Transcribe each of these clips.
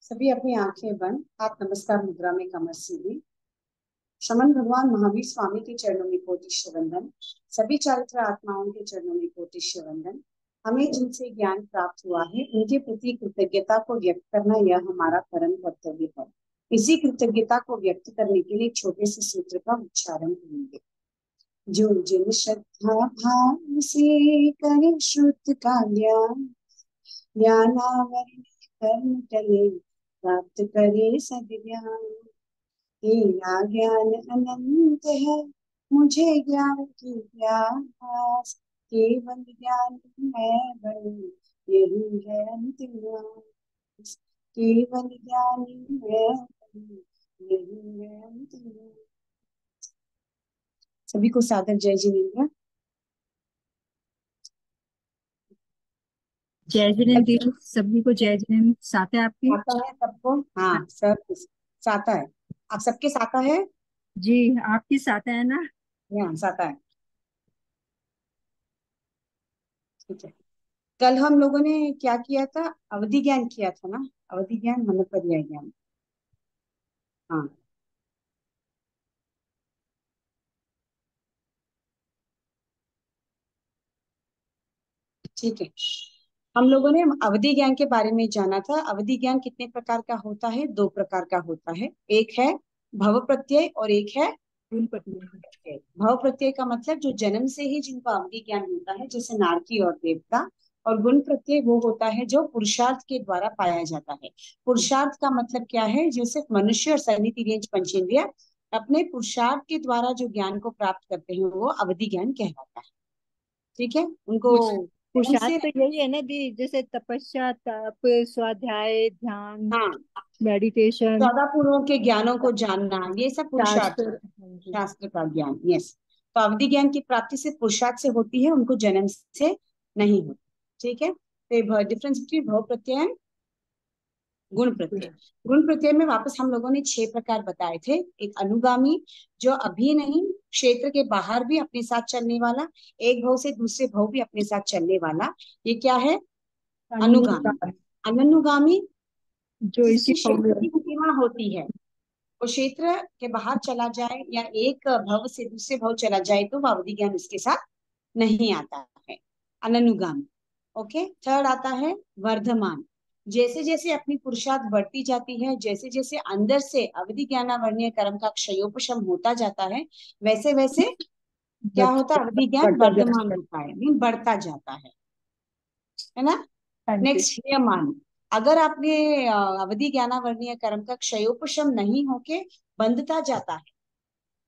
सभी अपनी आंखें बंद, आप नमस्कार मुद्रा में कमर सीधी। शमन भगवान महावीर स्वामी के चरणों में कोटिश्य वंदन। सभी चारित्र आत्माओं के चरणों में कोटिश्य वंदन। हमें जिनसे ज्ञान प्राप्त हुआ है उनके प्रति कृतज्ञता को व्यक्त करना यह हमारा परम कर्तव्य है। इसी कृतज्ञता को व्यक्त करने के लिए छोटे से सूत्र का उच्चारण करेंगे। जो जिन श्रद्धा भाव से करे श्रुत का ज्ञान, ज्ञानावरण कर्म टले प्राप्त करे सद्ज्ञान। तेरा ज्ञान अनंत है, मुझे ज्ञान की प्यास। केवल ज्ञान मैं बनूं, यही है अंतिम आस। केवल ज्ञान मैं बनूं, यही है अंतिम आस। सभी को सादर जय जिनेन्द्र। जय जिनेन्द्र दी, सभी को जय जिनेन्द्र। साथ है आपके? आता है सबको? हाँ सब साता है। आप सबके साता है? जी, आपकी साथ है ना? हाँ साता है। ठीक है। कल हम लोगों ने क्या किया था? अवधि ज्ञान किया था ना? अवधि ज्ञान मनोपर्याय ज्ञान। हाँ ठीक है। हम लोगों ने अवधि ज्ञान के बारे में जाना था। अवधि ज्ञान कितने प्रकार का होता है? दो प्रकार का होता है। एक है भव प्रत्यय और एक है फूल पत्ती। प्रत्यय। भव प्रत्यय का मतलब जो जन्म से ही जिनको अवधि ज्ञान होता है, जैसे नारकी और देवता। और गुण प्रत्यय वो होता है जो पुरुषार्थ के द्वारा पाया जाता है। पुरुषार्थ का मतलब क्या है? जो सिर्फ मनुष्य और सभी तिर्यंच पंचेंद्रिय अपने पुरुषार्थ के द्वारा जो ज्ञान को प्राप्त करते हैं वो अवधि ज्ञान कहलाता है। ठीक है। उनको पुरुष- जन्म पुरुषार्थ से। तो यही है ना दी, जैसे तपस्या, तप, स्वाध्याय, ध्यान, हाँ, मेडिटेशन, 14 पूर्वों के ज्ञानों को जानना, ये सब पुरुषार्थ शास्त्र। है। हाँ जी। शास्त्र का ज्ञान, यस। तो अवधि ज्ञान की प्राप्ति सिर्फ पुरुषार्थ से होती है, उनको जन्म से नहीं होती। ठीक है। तो डिफरेंस बिटवीन भव प्रत्यय एंड गुण प्रत्यय। गुण प्रत्यय में वापस हम लोगों ने 6 प्रकार बताए थे। एक अनुगामी, जो अभी नहीं, क्षेत्र के बाहर भी अपने साथ चलने वाला। एक भव से दूसरे भव भी अपने साथ चलने वाला, ये क्या है? अनुगामी। अनुगामी, अनुगामी जो इसी जिसकी फॉर्म क्षेत्र की सीमा होती है, वो क्षेत्र के बाहर चला जाए या एक भव से दूसरे भव चला जाए तो वो अवधि ज्ञान उसके साथ नहीं आता है। अननुगामी। ओके। थर्ड आता है वर्धमान। जैसे जैसे अपनी पुरुषार्थ बढ़ती जाती है, जैसे जैसे अंदर से अवधि ज्ञानावरणीय कर्म का क्षयोपशम होता जाता है, वैसे वैसे क्या होता है? अवधि ज्ञान बढ़ता वर्धमान जाता है। होता है, मीन बढ़ता जाता है ना? हाँ जी। नेक्स्ट हीयमान। अगर आपने अवधि ज्ञानावरणीय कर्म का क्षयोपशम नहीं होके बंधता जाता है,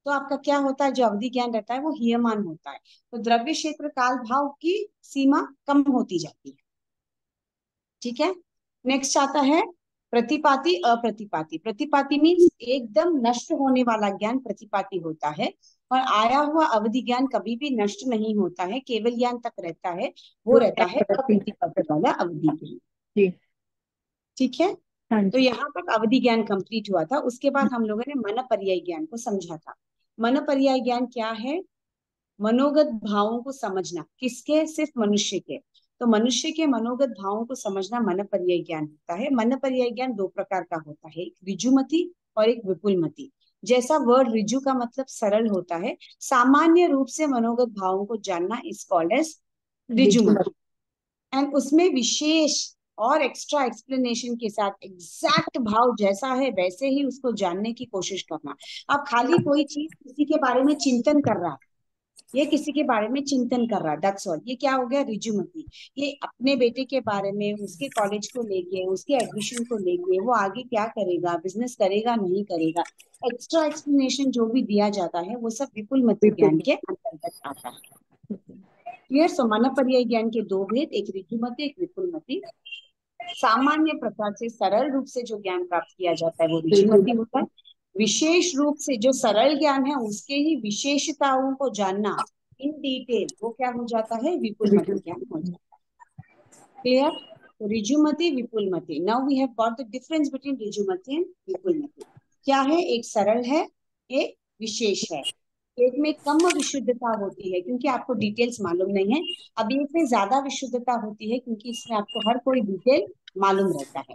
तो आपका क्या होता है? जो अवधि ज्ञान रहता है वो हीयमान होता है। तो द्रव्य क्षेत्र काल भाव की सीमा कम होती जाती है। ठीक है। नेक्स्ट आता है प्रतिपाती अप्रतिपाती। प्रतिपाती मीन्स एकदम नष्ट होने वाला ज्ञान प्रतिपाती होता है। और आया हुआ अवधि ज्ञान कभी भी नष्ट नहीं होता है, केवल ज्ञान तक रहता है। वो जो रहता है प्रति। अप्रतिपाती वाला अवधि ज्ञान। जी। ठीक है। हाँ तो जी। यहाँ तक अवधि ज्ञान कंप्लीट हुआ था। उसके बाद हम लोगों ने मन पर्याय ज्ञान को समझा था। मन पर्याय ज्ञान क्या है? मनोगत भावों को समझना। किसके? सिर्फ मनुष्य के। तो मनुष्य के मनोगत भावों को समझना मन पर्याय ज्ञान होता है। मन पर्याय ज्ञान दो प्रकार का होता है, एक ऋजुमति और एक विपुलमति। जैसा वर्ड ऋजु का मतलब सरल होता है, सामान्य रूप से मनोगत भावों को जानना इज कॉल्ड एज ऋजुमति। एंड उसमें विशेष और एक्स्ट्रा एक्सप्लेनेशन के साथ एग्जैक्ट भाव जैसा है वैसे ही उसको जानने की कोशिश करना। अब खाली कोई चीज किसी के बारे में चिंतन कर रहा है, ये किसी के बारे में चिंतन कर रहा है, दैट्स ऑल। ये क्या हो गया? रिजुमति। ये अपने बेटे के बारे में, उसके कॉलेज को लेके, उसके एडमिशन को लेके, वो आगे क्या करेगा, बिजनेस करेगा नहीं करेगा, एक्स्ट्रा एक्सप्लेनेशन जो भी दिया जाता है वो सब विपुलमति ज्ञान विपुल। के अंतर्गत आता है। क्लियर? सो मन पर्याय ज्ञान के दो भेद, एक ऋजुमति एक विपुलमति। सामान्य प्रकार से सरल रूप से जो ज्ञान प्राप्त किया जाता है वो ऋजुमति होता है। विशेष रूप से जो सरल ज्ञान है उसके ही विशेषताओं को जानना इन डिटेल, वो क्या हो जाता है? विपुलमति विपुल। ज्ञान हो जाता है। क्लियर? तो ऋजुमति विपुलमति। Now we have got the difference between ऋजुमति एंड विपुलमति। क्या है? एक सरल है, एक विशेष है। एक में कम विशुद्धता होती है क्योंकि आपको डिटेल्स मालूम नहीं है। अब एक में ज्यादा विशुद्धता होती है क्योंकि इसमें आपको हर कोई डिटेल मालूम रहता है।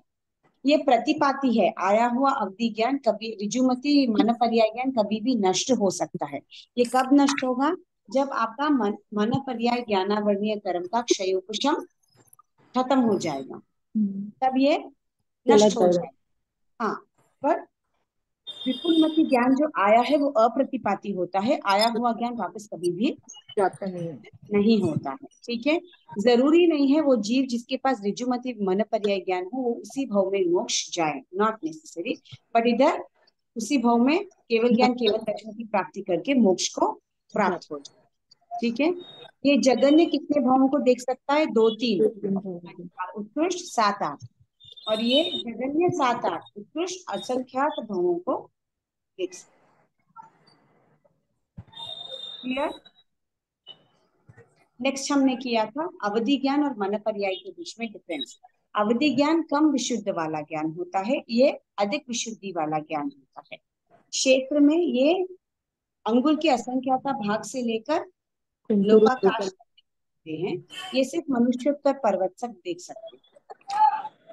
ये प्रतिपाती है। आया हुआ अवधि ज्ञान कभी, ऋजुमति मन पर्याय ज्ञान कभी भी नष्ट हो सकता है। ये कब नष्ट होगा? जब आपका मन पर्याय ज्ञानावरणीय कर्म का क्षयोपशम खत्म हो जाएगा, तब ये नष्ट गलत हो है। जाएगा। हाँ, पर विपुलमति ज्ञान जो आया है वो अप्रतिपाती होता है। आया हुआ ज्ञान वापस कभी भी जाता नहीं है। नहीं होता है। ठीक है, जरूरी नहीं है वो जीव जिसके पास ऋजुमति मन पर्याय ज्ञान हो वो उसी भव में मोक्ष जाए, नॉट नेसेसरी। बट इधर उसी भव में केवल ज्ञान केवल दर्शन की प्राप्ति करके मोक्ष को प्राप्त हो जाए। ठीक है, ये जगन्य कितने भावों को देख सकता है? 2 3 उत्कृष्ट 7 8। और ये जगन्य 7 8 उत्कृष्ट असंख्यात भावों को देख सकता है। क्लियर? नेक्स्ट हमने किया था अवधि ज्ञान और मन पर्याय के बीच में डिफरेंस। अवधि ज्ञान कम विशुद्ध वाला ज्ञान होता है, ये अधिक विशुद्धि वाला ज्ञान होता है। क्षेत्र में ये अंगुल की असंख्याता भाग से लेकर लोकाकाश तक देखते हैं। ये सिर्फ मनुष्य पर पर्वत तक देख सकते हैं।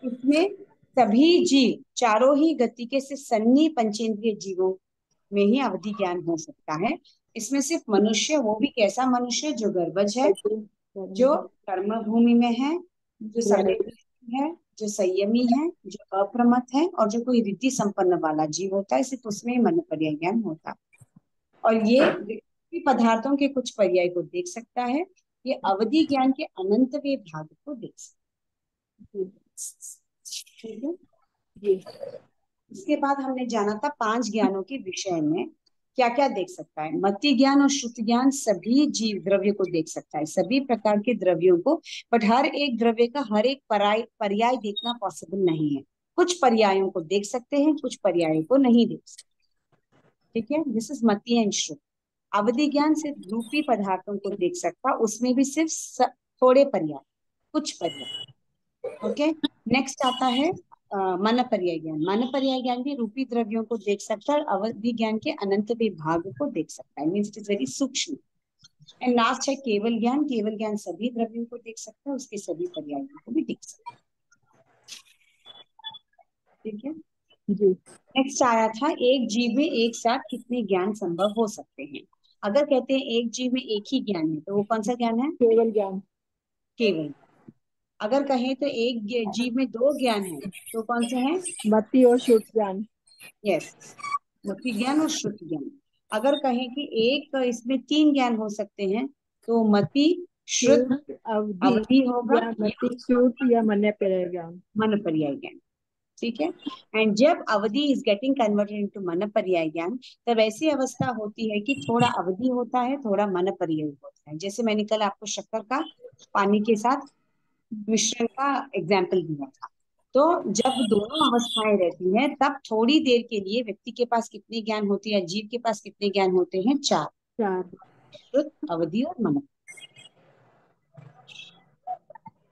इसमें सभी जीव चारों ही गति के से सन्नी पंचेंद्रिय जीवों में ही अवधि ज्ञान हो सकता है। इसमें सिर्फ मनुष्य, वो भी कैसा मनुष्य? जो गर्भज है, जो कर्म भूमि में है, जो संवेदनशील है, जो संयमी है, जो अप्रमत है, और जो कोई रीति संपन्न वाला जीव होता है, सिर्फ उसमें मन पर्याय ज्ञान होता है। और ये व्यक्ति पदार्थों के कुछ पर्याय को देख सकता है। ये अवधि ज्ञान के अनंतवें भाग को देख सकता है। ठीक है जी। इसके बाद हमने जाना था 5 ज्ञानों के विषय में क्या क्या देख सकता है। मति ज्ञान और श्रुति ज्ञान सभी जीव द्रव्य को देख सकता है, सभी प्रकार के द्रव्यों को। बट हर एक द्रव्य का हर एक पर्याय देखना पॉसिबल नहीं है। कुछ पर्यायों को देख सकते हैं, कुछ पर्यायों को नहीं देख सकते। ठीक है, दिस इज मति एंड श्रुति। अवधि ज्ञान सिर्फ रूपी पदार्थों को देख सकता, उसमें भी सिर्फ थोड़े पर्याय, कुछ पर्याय। ओके, नेक्स्ट आता है मन पर्याय ज्ञान। मन पर्याय ज्ञान भी रूपी द्रव्यों को देख सकता है और अवधि ज्ञान के अनंत विभाग को देख सकता है, मीन्स इट इज वेरी सूक्ष्म। एंड लास्ट है केवल ज्ञान। केवल ज्ञान सभी द्रव्यों को देख सकता है, उसके सभी पर्यायों को भी देख सकता है। ठीक है जी। नेक्स्ट आया था एक जीव में एक साथ कितने ज्ञान संभव हो सकते हैं। अगर कहते हैं एक जीव में एक ही ज्ञान है तो वो कौन सा ज्ञान है? केवल ज्ञान। केवल। अगर कहें तो एक जीव में 2 ज्ञान है तो कौन से हैं? मति और शुद्ध ज्ञान। यस, मति ज्ञान और श्रुति ज्ञान। अगर कहें कि एक इसमें 3 ज्ञान हो सकते हैं तो मति, श्रुत, शुद्ध, अवधि अवधि होगा या या मति शुद्ध या मन पर्याय ज्ञान। मन पर्याय ज्ञान। ठीक है, एंड जब अवधि इज गेटिंग कन्वर्टेड इनटू मन पर्याय ज्ञान, तब ऐसी अवस्था होती है कि थोड़ा अवधि होता है, थोड़ा मन पर्याय होता है। जैसे मैंने कल आपको शक्कर का पानी के साथ मिश्रण का एग्जाम्पल दिया था। तो जब दोनों अवस्थाएं रहती हैं तब थोड़ी देर के लिए व्यक्ति के पास कितने ज्ञान होते हैं, जीव के पास कितने ज्ञान होते हैं? 4। 4। श्रुत, अवधि और मन।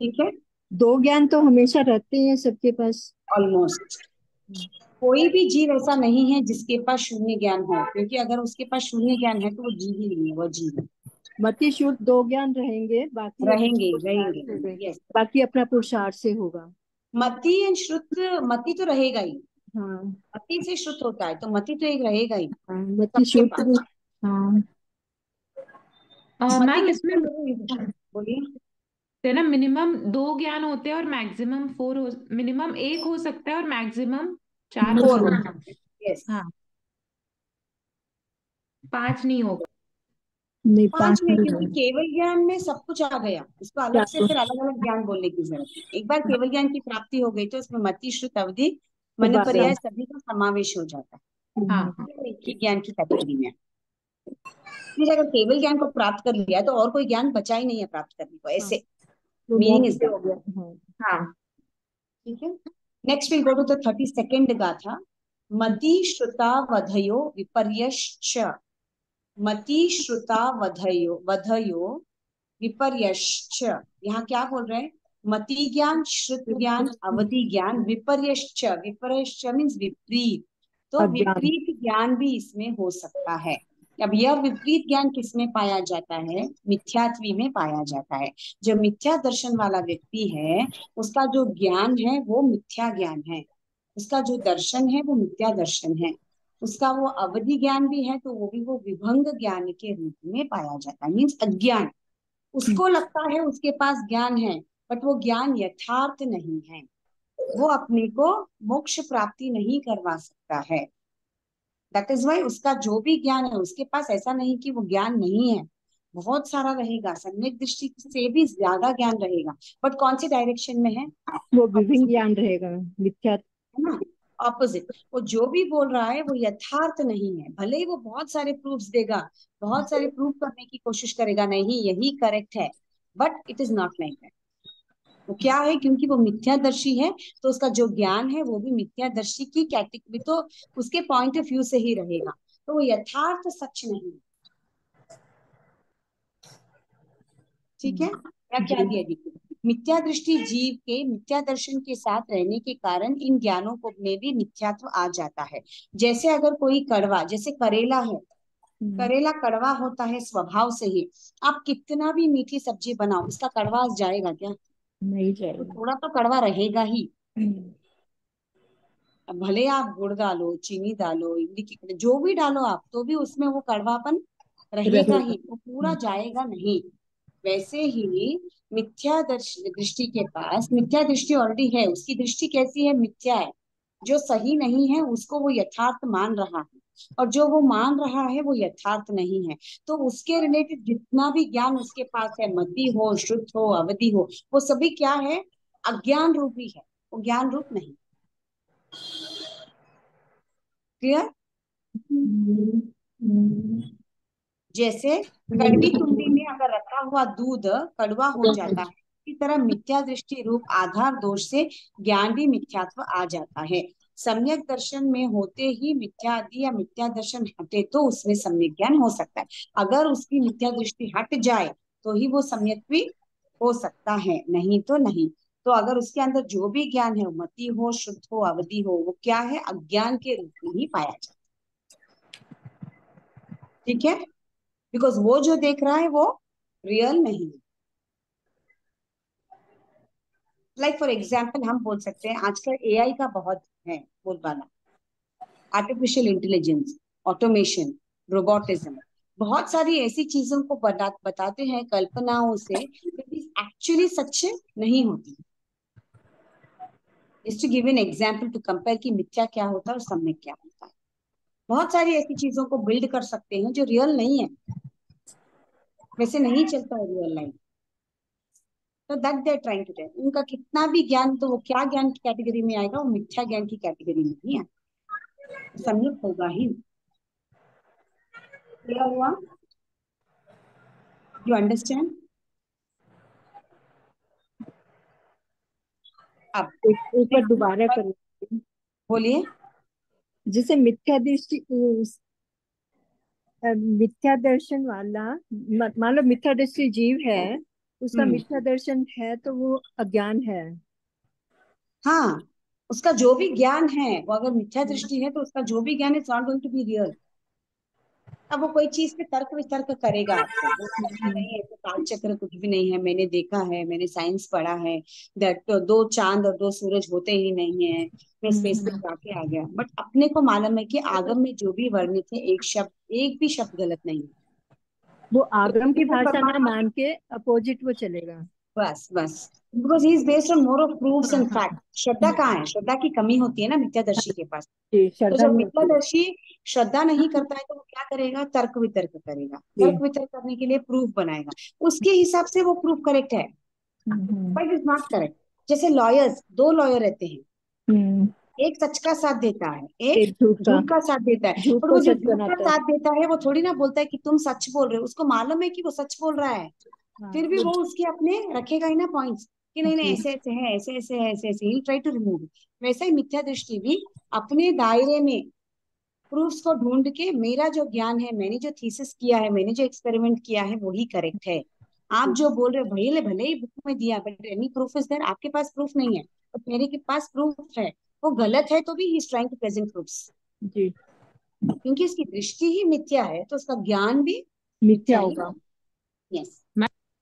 ठीक है, 2 ज्ञान तो हमेशा रहते हैं सबके पास। ऑलमोस्ट कोई भी जीव ऐसा नहीं है जिसके पास शून्य ज्ञान हो, क्योंकि अगर उसके पास शून्य ज्ञान है तो वो जीव ही नहीं है, वो जीव है। मति शुद्ध 2 ज्ञान रहेंगे, बाकी अपना रहेंगे पुरुषार्थ रहेंगे से यस। बाकी अपना पुरुषार्थ से होगा। मति एंड श्रुत, मति तो रहेगा ही, हाँ। मति से श्रुत होता है तो मति तो एक रहेगा ही हाँ, मति सबके शुद्ध। पास। हाँ। मति मैम इसमें कितने बोलिए। है ना, मिनिमम 2 ज्ञान होते हैं और मैक्सिमम 4 हो, मिनिमम 1 हो सकता है और मैक्सिमम 4 हो 4 हो सकता सकते हैं यस। है। हाँ, 5 नहीं होगा। नहीं, 5 5 में, नहीं क्योंकि रहेंगे। केवल ज्ञान में सब कुछ आ गया, इसको अलग से फिर अलग अलग ज्ञान बोलने की जरूरत नहीं। एक बार केवल ज्ञान की प्राप्ति हो गई तो उसमें मति, श्रुत, अवधि, तो मन बारह। पर्याय सभी का समावेश हो जाता है। हाँ, ये एक ही ज्ञान की कैटेगरी में। फिर अगर केवल ज्ञान को प्राप्त कर लिया तो और कोई ज्ञान बचा ही नहीं है प्राप्त करने को, हाँ, ऐसे तो मीनिंग इज मोक्ष दैट। हो गया। हाँ। हाँ, ठीक है। Next will go to the 32nd गाथा। मति श्रुता वधयो विपर्यश्च। मति श्रुता वधयो वधयो विपर्यश्च। यहाँ क्या बोल रहे हैं? मति ज्ञान, श्रुत ज्ञान, अवधि ज्ञान, विपर्यश्च। विपर्यश्च मीन्स विपरीत, तो अज्ञान। विपरीत ज्ञान भी इसमें हो सकता है। अब यह विपरीत ज्ञान किसमें पाया जाता है? मिथ्यात्वी में पाया जाता है। जो मिथ्या दर्शन वाला व्यक्ति है उसका जो ज्ञान है वो मिथ्या ज्ञान है। उसका जो दर्शन है वो मिथ्या दर्शन है। उसका वो अवधि ज्ञान भी है तो वो भी वो विभंग ज्ञान के रूप में पाया जाता है, मीन्स अज्ञान। उसको लगता है उसके पास ज्ञान है, बट वो ज्ञान यथार्थ नहीं है। वो अपने को मोक्ष प्राप्ति नहीं करवा सकता है। दैट इज वाई उसका जो भी ज्ञान है उसके पास, ऐसा नहीं कि वो ज्ञान नहीं है, बहुत सारा रहेगा, सम्यक दृष्टि से भी ज्यादा ज्ञान रहेगा, बट कौन सी डायरेक्शन में है? वो विभिन्न Opposite, ज्ञान रहेगा, मिथ्या। है ना? ऑपोजिट। वो जो भी बोल रहा है वो यथार्थ नहीं है। भले ही वो बहुत सारे प्रूफ्स देगा, बहुत सारे प्रूफ करने की कोशिश करेगा, नहीं यही करेक्ट है, but it is not like that. वो क्या है, क्योंकि वो मिथ्यादर्शी है, तो उसका जो ज्ञान है वो भी मिथ्यादर्शी की कैटेगरी, तो उसके पॉइंट ऑफ व्यू से ही रहेगा, तो वो यथार्थ सच नहीं है। ठीक है, या क्या दिया जी? मिथ्या दृष्टि जीव के मिथ्या दर्शन के साथ रहने के कारण इन ज्ञानों को में भी मिथ्यात्व आ जाता है। जैसे अगर कोई कड़वा, जैसे करेला है, करेला कड़वा होता है स्वभाव से ही। आप कितना भी मीठी सब्जी बनाओ, उसका कड़वा जाएगा क्या? नहीं तो जाएगा। थोड़ा तो कड़वा रहेगा ही। अब भले आप गुड़ डालो, चीनी डालो, इमली की जो भी डालो आप, तो भी उसमें वो कड़वापन रहेगा रहेगा। ही, वो पूरा जाएगा नहीं। वैसे ही मिथ्या दृष्टि के पास मिथ्या दृष्टि ऑलरेडी है, उसकी दृष्टि कैसी है? मिथ्या है। जो सही नहीं है उसको वो यथार्थ मान रहा है, और जो वो मान रहा है वो यथार्थ नहीं है। तो उसके रिलेटेड जितना भी ज्ञान उसके पास है, मति हो, शुद्ध हो, अवधि हो, वो सभी क्या है? अज्ञान रूपी है, वो ज्ञान रूप नहीं। क्लियर? जैसे कड़वी कुंडी में अगर रखा हुआ दूध कड़वा हो जाता है, इसी तरह मिथ्या दृष्टि रूप आधार दोष से ज्ञान भी मिथ्यात्व आ जाता है। सम्यक दर्शन में होते ही मिथ्यादि या मिथ्या दर्शन हटे तो उसमें सम्यक ज्ञान हो सकता है। अगर उसकी मिथ्या दृष्टि हट जाए तो ही वो सम्यक भी हो सकता है, नहीं तो नहीं। तो अगर उसके अंदर जो भी ज्ञान है, मति हो, शुद्ध हो, अवधि हो, वो क्या है? अज्ञान के रूप में ही पाया जाता है। ठीक है, बिकॉज वो जो देख रहा है वो रियल नहीं है। लाइक फॉर एग्जाम्पल हम बोल सकते हैं आजकल एआई का बहुत है बोलबाला, आर्टिफिशियल इंटेलिजेंस, ऑटोमेशन, रोबोटिज्म, बहुत सारी ऐसी चीजों को बताते हैं कल्पनाओं से, एक्चुअली सच नहीं होती। Just to give an example to compare कि मिथ्या क्या होता है और सम्यक क्या होता है। बहुत सारी ऐसी चीजों को बिल्ड कर सकते हैं जो रियल नहीं है, वैसे नहीं चलता है रियल लाइफ। तो that they are trying to tell, उनका कितना भी ज्ञान, तो वो क्या ज्ञान की कैटेगरी में आएगा? वो मिथ्या ज्ञान की कैटेगरी में नहीं आएगा, सम्यक होगा ही। क्या हुआ? You understand? अब एक बार दोबारा करो। बोलिए। जैसे मिथ्या दृष्टि, मिथ्या दर्शन वाला, मान लो मिथ्या दृष्टि जीव है, उसका हम्म, मिथ्या दर्शन है तो वो अज्ञान है। हाँ, उसका जो भी ज्ञान है वो अगर मिथ्या दृष्टि है तो उसका जो भी ज्ञान it's not going to be real. अब वो कोई चीज पे तर्क वितर्क करेगा आपको, वो कहेगा नहीं ऐसे काल चक्र कुछ भी नहीं है, मैंने देखा है, मैंने साइंस पढ़ा है, दैट दो चांद और दो सूरज होते ही नहीं है, मैं स्पेस पे जाके आ गया। बट अपने को मालूम है कि आगम में जो भी वर्णित है, एक भी शब्द गलत नहीं है। वो तो आगम की कृष्ण भाषा ना परमात्मा, मान के अपोजिट वो चलेगा। बस बस, because he is based on more of proofs हाँ एंड हाँ। फैक्ट। श्रद्धा कहाँ है? श्रद्धा की कमी होती है ना मिथ्यादर्शी के पास। जी, तो श्रद्धा जब नहीं होती है। मिथ्यादर्शी श्रद्धा नहीं करता है तो वो क्या करेगा? तर्क वितर्क करेगा, जी। तर्क वितर्क करने के लिए प्रूफ बनाएगा, उसके हिसाब से वो प्रूफ करेक्ट है, hmm. But is not correct. जैसे लॉयर्स, दो लॉयर रहते हैं, हम्म। एक सच का साथ देता है, एक एक झूठ का, झूठ का साथ देता है। झूठ पर को वो जो सच झूठ का बनाता है। साथ देता है वो थोड़ी ना बोलता है कि तुम सच बोल रहे हो, उसको मालूम है कि वो सच बोल रहा है, हाँ फिर भी वो। वो उसके अपने रखेगा ही ना पॉइंट्स, कि नहीं नहीं जी। ऐसे ऐसे है, ऐसे ऐसे है, ऐसे ऐसे, ही ट्राई टू रिमूव। वैसा ही मिथ्या दृष्टि भी अपने दायरे में प्रूफ्स को ढूंढ के, मेरा जो ज्ञान है, मैंने जो थीसिस किया है, मैंने जो एक्सपेरिमेंट किया है वही करेक्ट है। आप जो बोल रहे हो भले भले ही बुक में दिया, but any proof is there, आपके पास प्रूफ नहीं है, बट मेरे के पास प्रूफ है, वो गलत है तो भी he is trying to present proofs. जी। क्योंकि उसकी दृष्टि ही मिथ्या है तो उसका ज्ञान भी मिथ्या मिथ्या ही होगा। होगा। यस।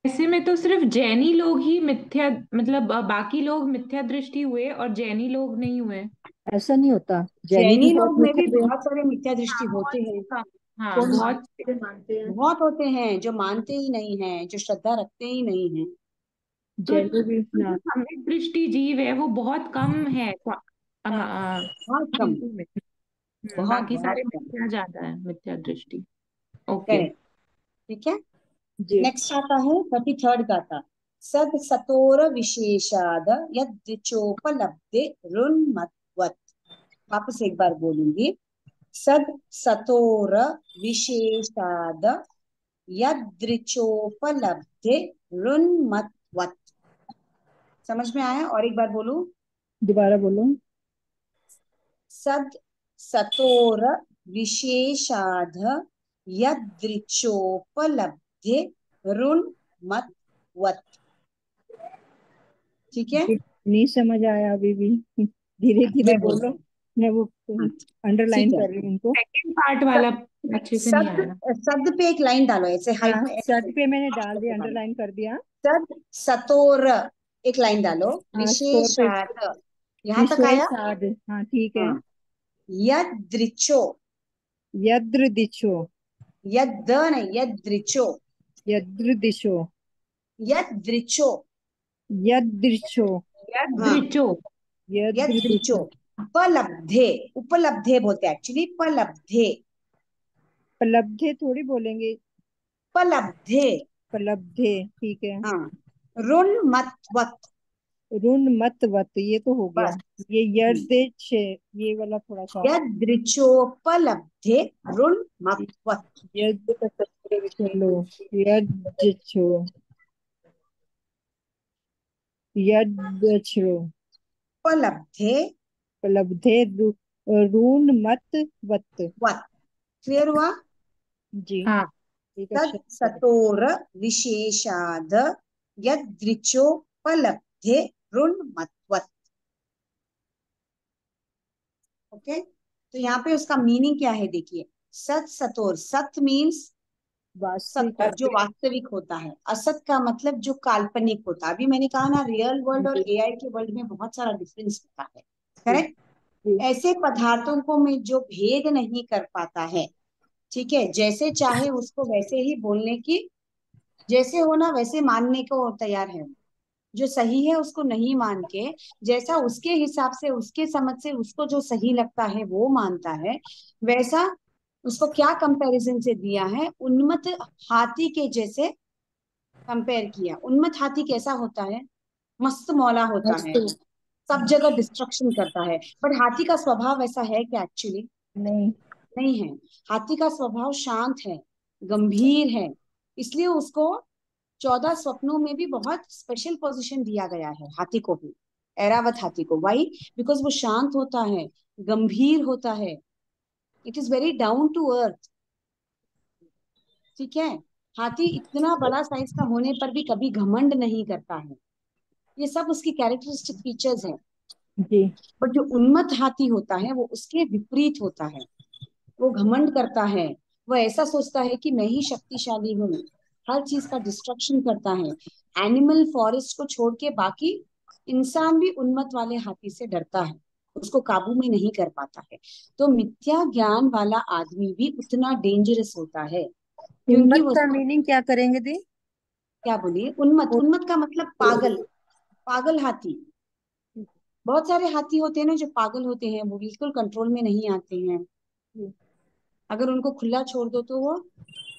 ऐसे में तो सिर्फ जैनी लोग ही मिथ्या, मतलब बाकी लोग मिथ्या दृष्टि हुए और जैनी लोग नहीं हुए। ऐसा नहीं होता, जैनी भी जैनी बहुत लोग में भी मिथ्या बहुत सारे मिथ्या दृष्टि हाँ होते बहुत हैं। कम। हाँ कौन बहुत मानते हैं, मानते हैं। बहुत होते हैं जो मानते ही नहीं हैं, जो श्रद्धा रखते ही नहीं हैं। तो जैनी भी जो ना। सम्यक दृष्टि जीव है वो बहुत कम है बहुत कम। हिंदू में। बहुत बाकी बहुत सारे कम। मिथ्या ज्यादा है, मिथ्या दृष्टि। ओके। करेक्ट। ठीक है। जी। नेक्स्ट आता है 33rd गाथा। सद सतोर विशेषाद यदृचोपलब्धे ऋन्मत्वत्। वापस एक बार बोलूंगी। सद सतोर विशेषाद यदृचोपलब्धे ऋन्मत्वत्। समझ में आया? और एक बार बोलूं। दोबारा बोलो। सद सतोर विशेषाध यदृचोपलब्धे ऋन्मत्वत्। ठीक है। जी, नहीं समझ आया अभी भी। धीरे धीरे मैं बोलो। बोलती हूँ। मैं वो हाँ, अंडरलाइन ठीक है। कर रही हूँ उनको। सेकंड पार्ट वाला अच्छे से नहीं सद आया। सद पे एक लाइन डालो, ऐसे हाँ, हाइट में शर्ट पे मैंने हाफ डाल करके दिया, डालो। अंडरलाइन कर दिया। सद सतोर एक लाइन डालो। हाँ, स्कोर पे। विशेषाद यहाँ तक आया। विशेष आद, हाँ ठीक है। हाँ। यदृचो, यदृदिशो। यद नहीं, यदृचो। यदृदिशो। यदृचो। यदृशो। हाँ, यदृचो। यदृचो। यदृदिशो। उपलब्धे, उपलब्धे बोलते हैं एक्चुअली, उपलब्धे। उपलब्धे थोड़ी बोलेंगे। उपलब्धे। उपलब्धे ठीक है। हाँ। ऋन्मत्वत्। ऋण मत वत, ये तो हो गया। बस। ये हम्म। यर्देच है, ये वाला थोड़ा सा। यदृचोपलब्धे ऋन्मत्वत्। यद चलो। यदृच्छो। यदृच्छो। उपलब्धे उपलब्धे ऋण मत वत। वत्। क्लियर हुआ? जी। हाँ। एक तत् अक्षर। सतोर विशेषाद यदृचोपलब्धे ऋन्मत्वत्। ओके। तो यहाँ पे उसका मीनिंग क्या है देखिए। सत सतोर, सत मीन्स वास्तविक। सत्य जो वास्तविक होता है, असत का मतलब जो काल्पनिक होता है। अभी मैंने कहा ना, रियल वर्ल्ड और जी। एआई के वर्ल्ड में बहुत सारा डिफरेंस होता है। जी। करेक्ट। जी। ऐसे पदार्थों को में जो भेद नहीं कर पाता है, ठीक है, जैसे चाहे उसको वैसे ही बोलने की, जैसे होना वैसे मानने को तैयार है। जो सही है उसको नहीं मान के, जैसा उसके हिसाब से, उसके समझ से उसको जो सही लगता है वो मानता है, वैसा। उसको क्या कंपैरिजन से दिया है? उन्मत्त हाथी के जैसे कंपेयर किया। उन्मत्त हाथी कैसा होता है? मस्त मौला होता है, मस्त। सब जगह डिस्ट्रक्शन करता है। बट हाथी का स्वभाव ऐसा है क्या? एक्चुअली नहीं। नहीं है। हाथी का स्वभाव शांत है, गंभीर है। इसलिए उसको 14 स्वप्नों में भी बहुत स्पेशल पोजीशन दिया गया है, हाथी को भी, ऐरावत हाथी को। वाई? बिकॉज वो शांत होता है, गंभीर होता है। It is very down to earth. ठीक है। हाथी इतना बड़ा साइज का होने पर भी कभी घमंड नहीं करता है। ये सब उसकी कैरेक्टरिस्टिक फीचर्स हैं। जी। बट जो उन्मत्त हाथी होता है वो उसके विपरीत होता है। वो घमंड करता है। वो ऐसा सोचता है कि मैं ही शक्तिशाली हूँ। हर चीज का डिस्ट्रक्शन करता है। एनिमल फॉरेस्ट को छोड़ के बाकी इंसान भी उन्मत्त वाले हाथी से डरता है, उसको काबू में नहीं कर पाता है। तो मिथ्या ज्ञान वाला आदमी भी उतना डेंजरस होता है, क्योंकि उन्मत्त वो, का मीनिंग क्या करेंगे दी? क्या बोलिए? उन्मत्त, उन्मत्त का मतलब पागल, पागल हाथी। बहुत सारे हाथी होते हैं ना जो पागल होते हैं, वो बिल्कुल कंट्रोल में नहीं आते हैं। अगर उनको खुला छोड़ दो तो वो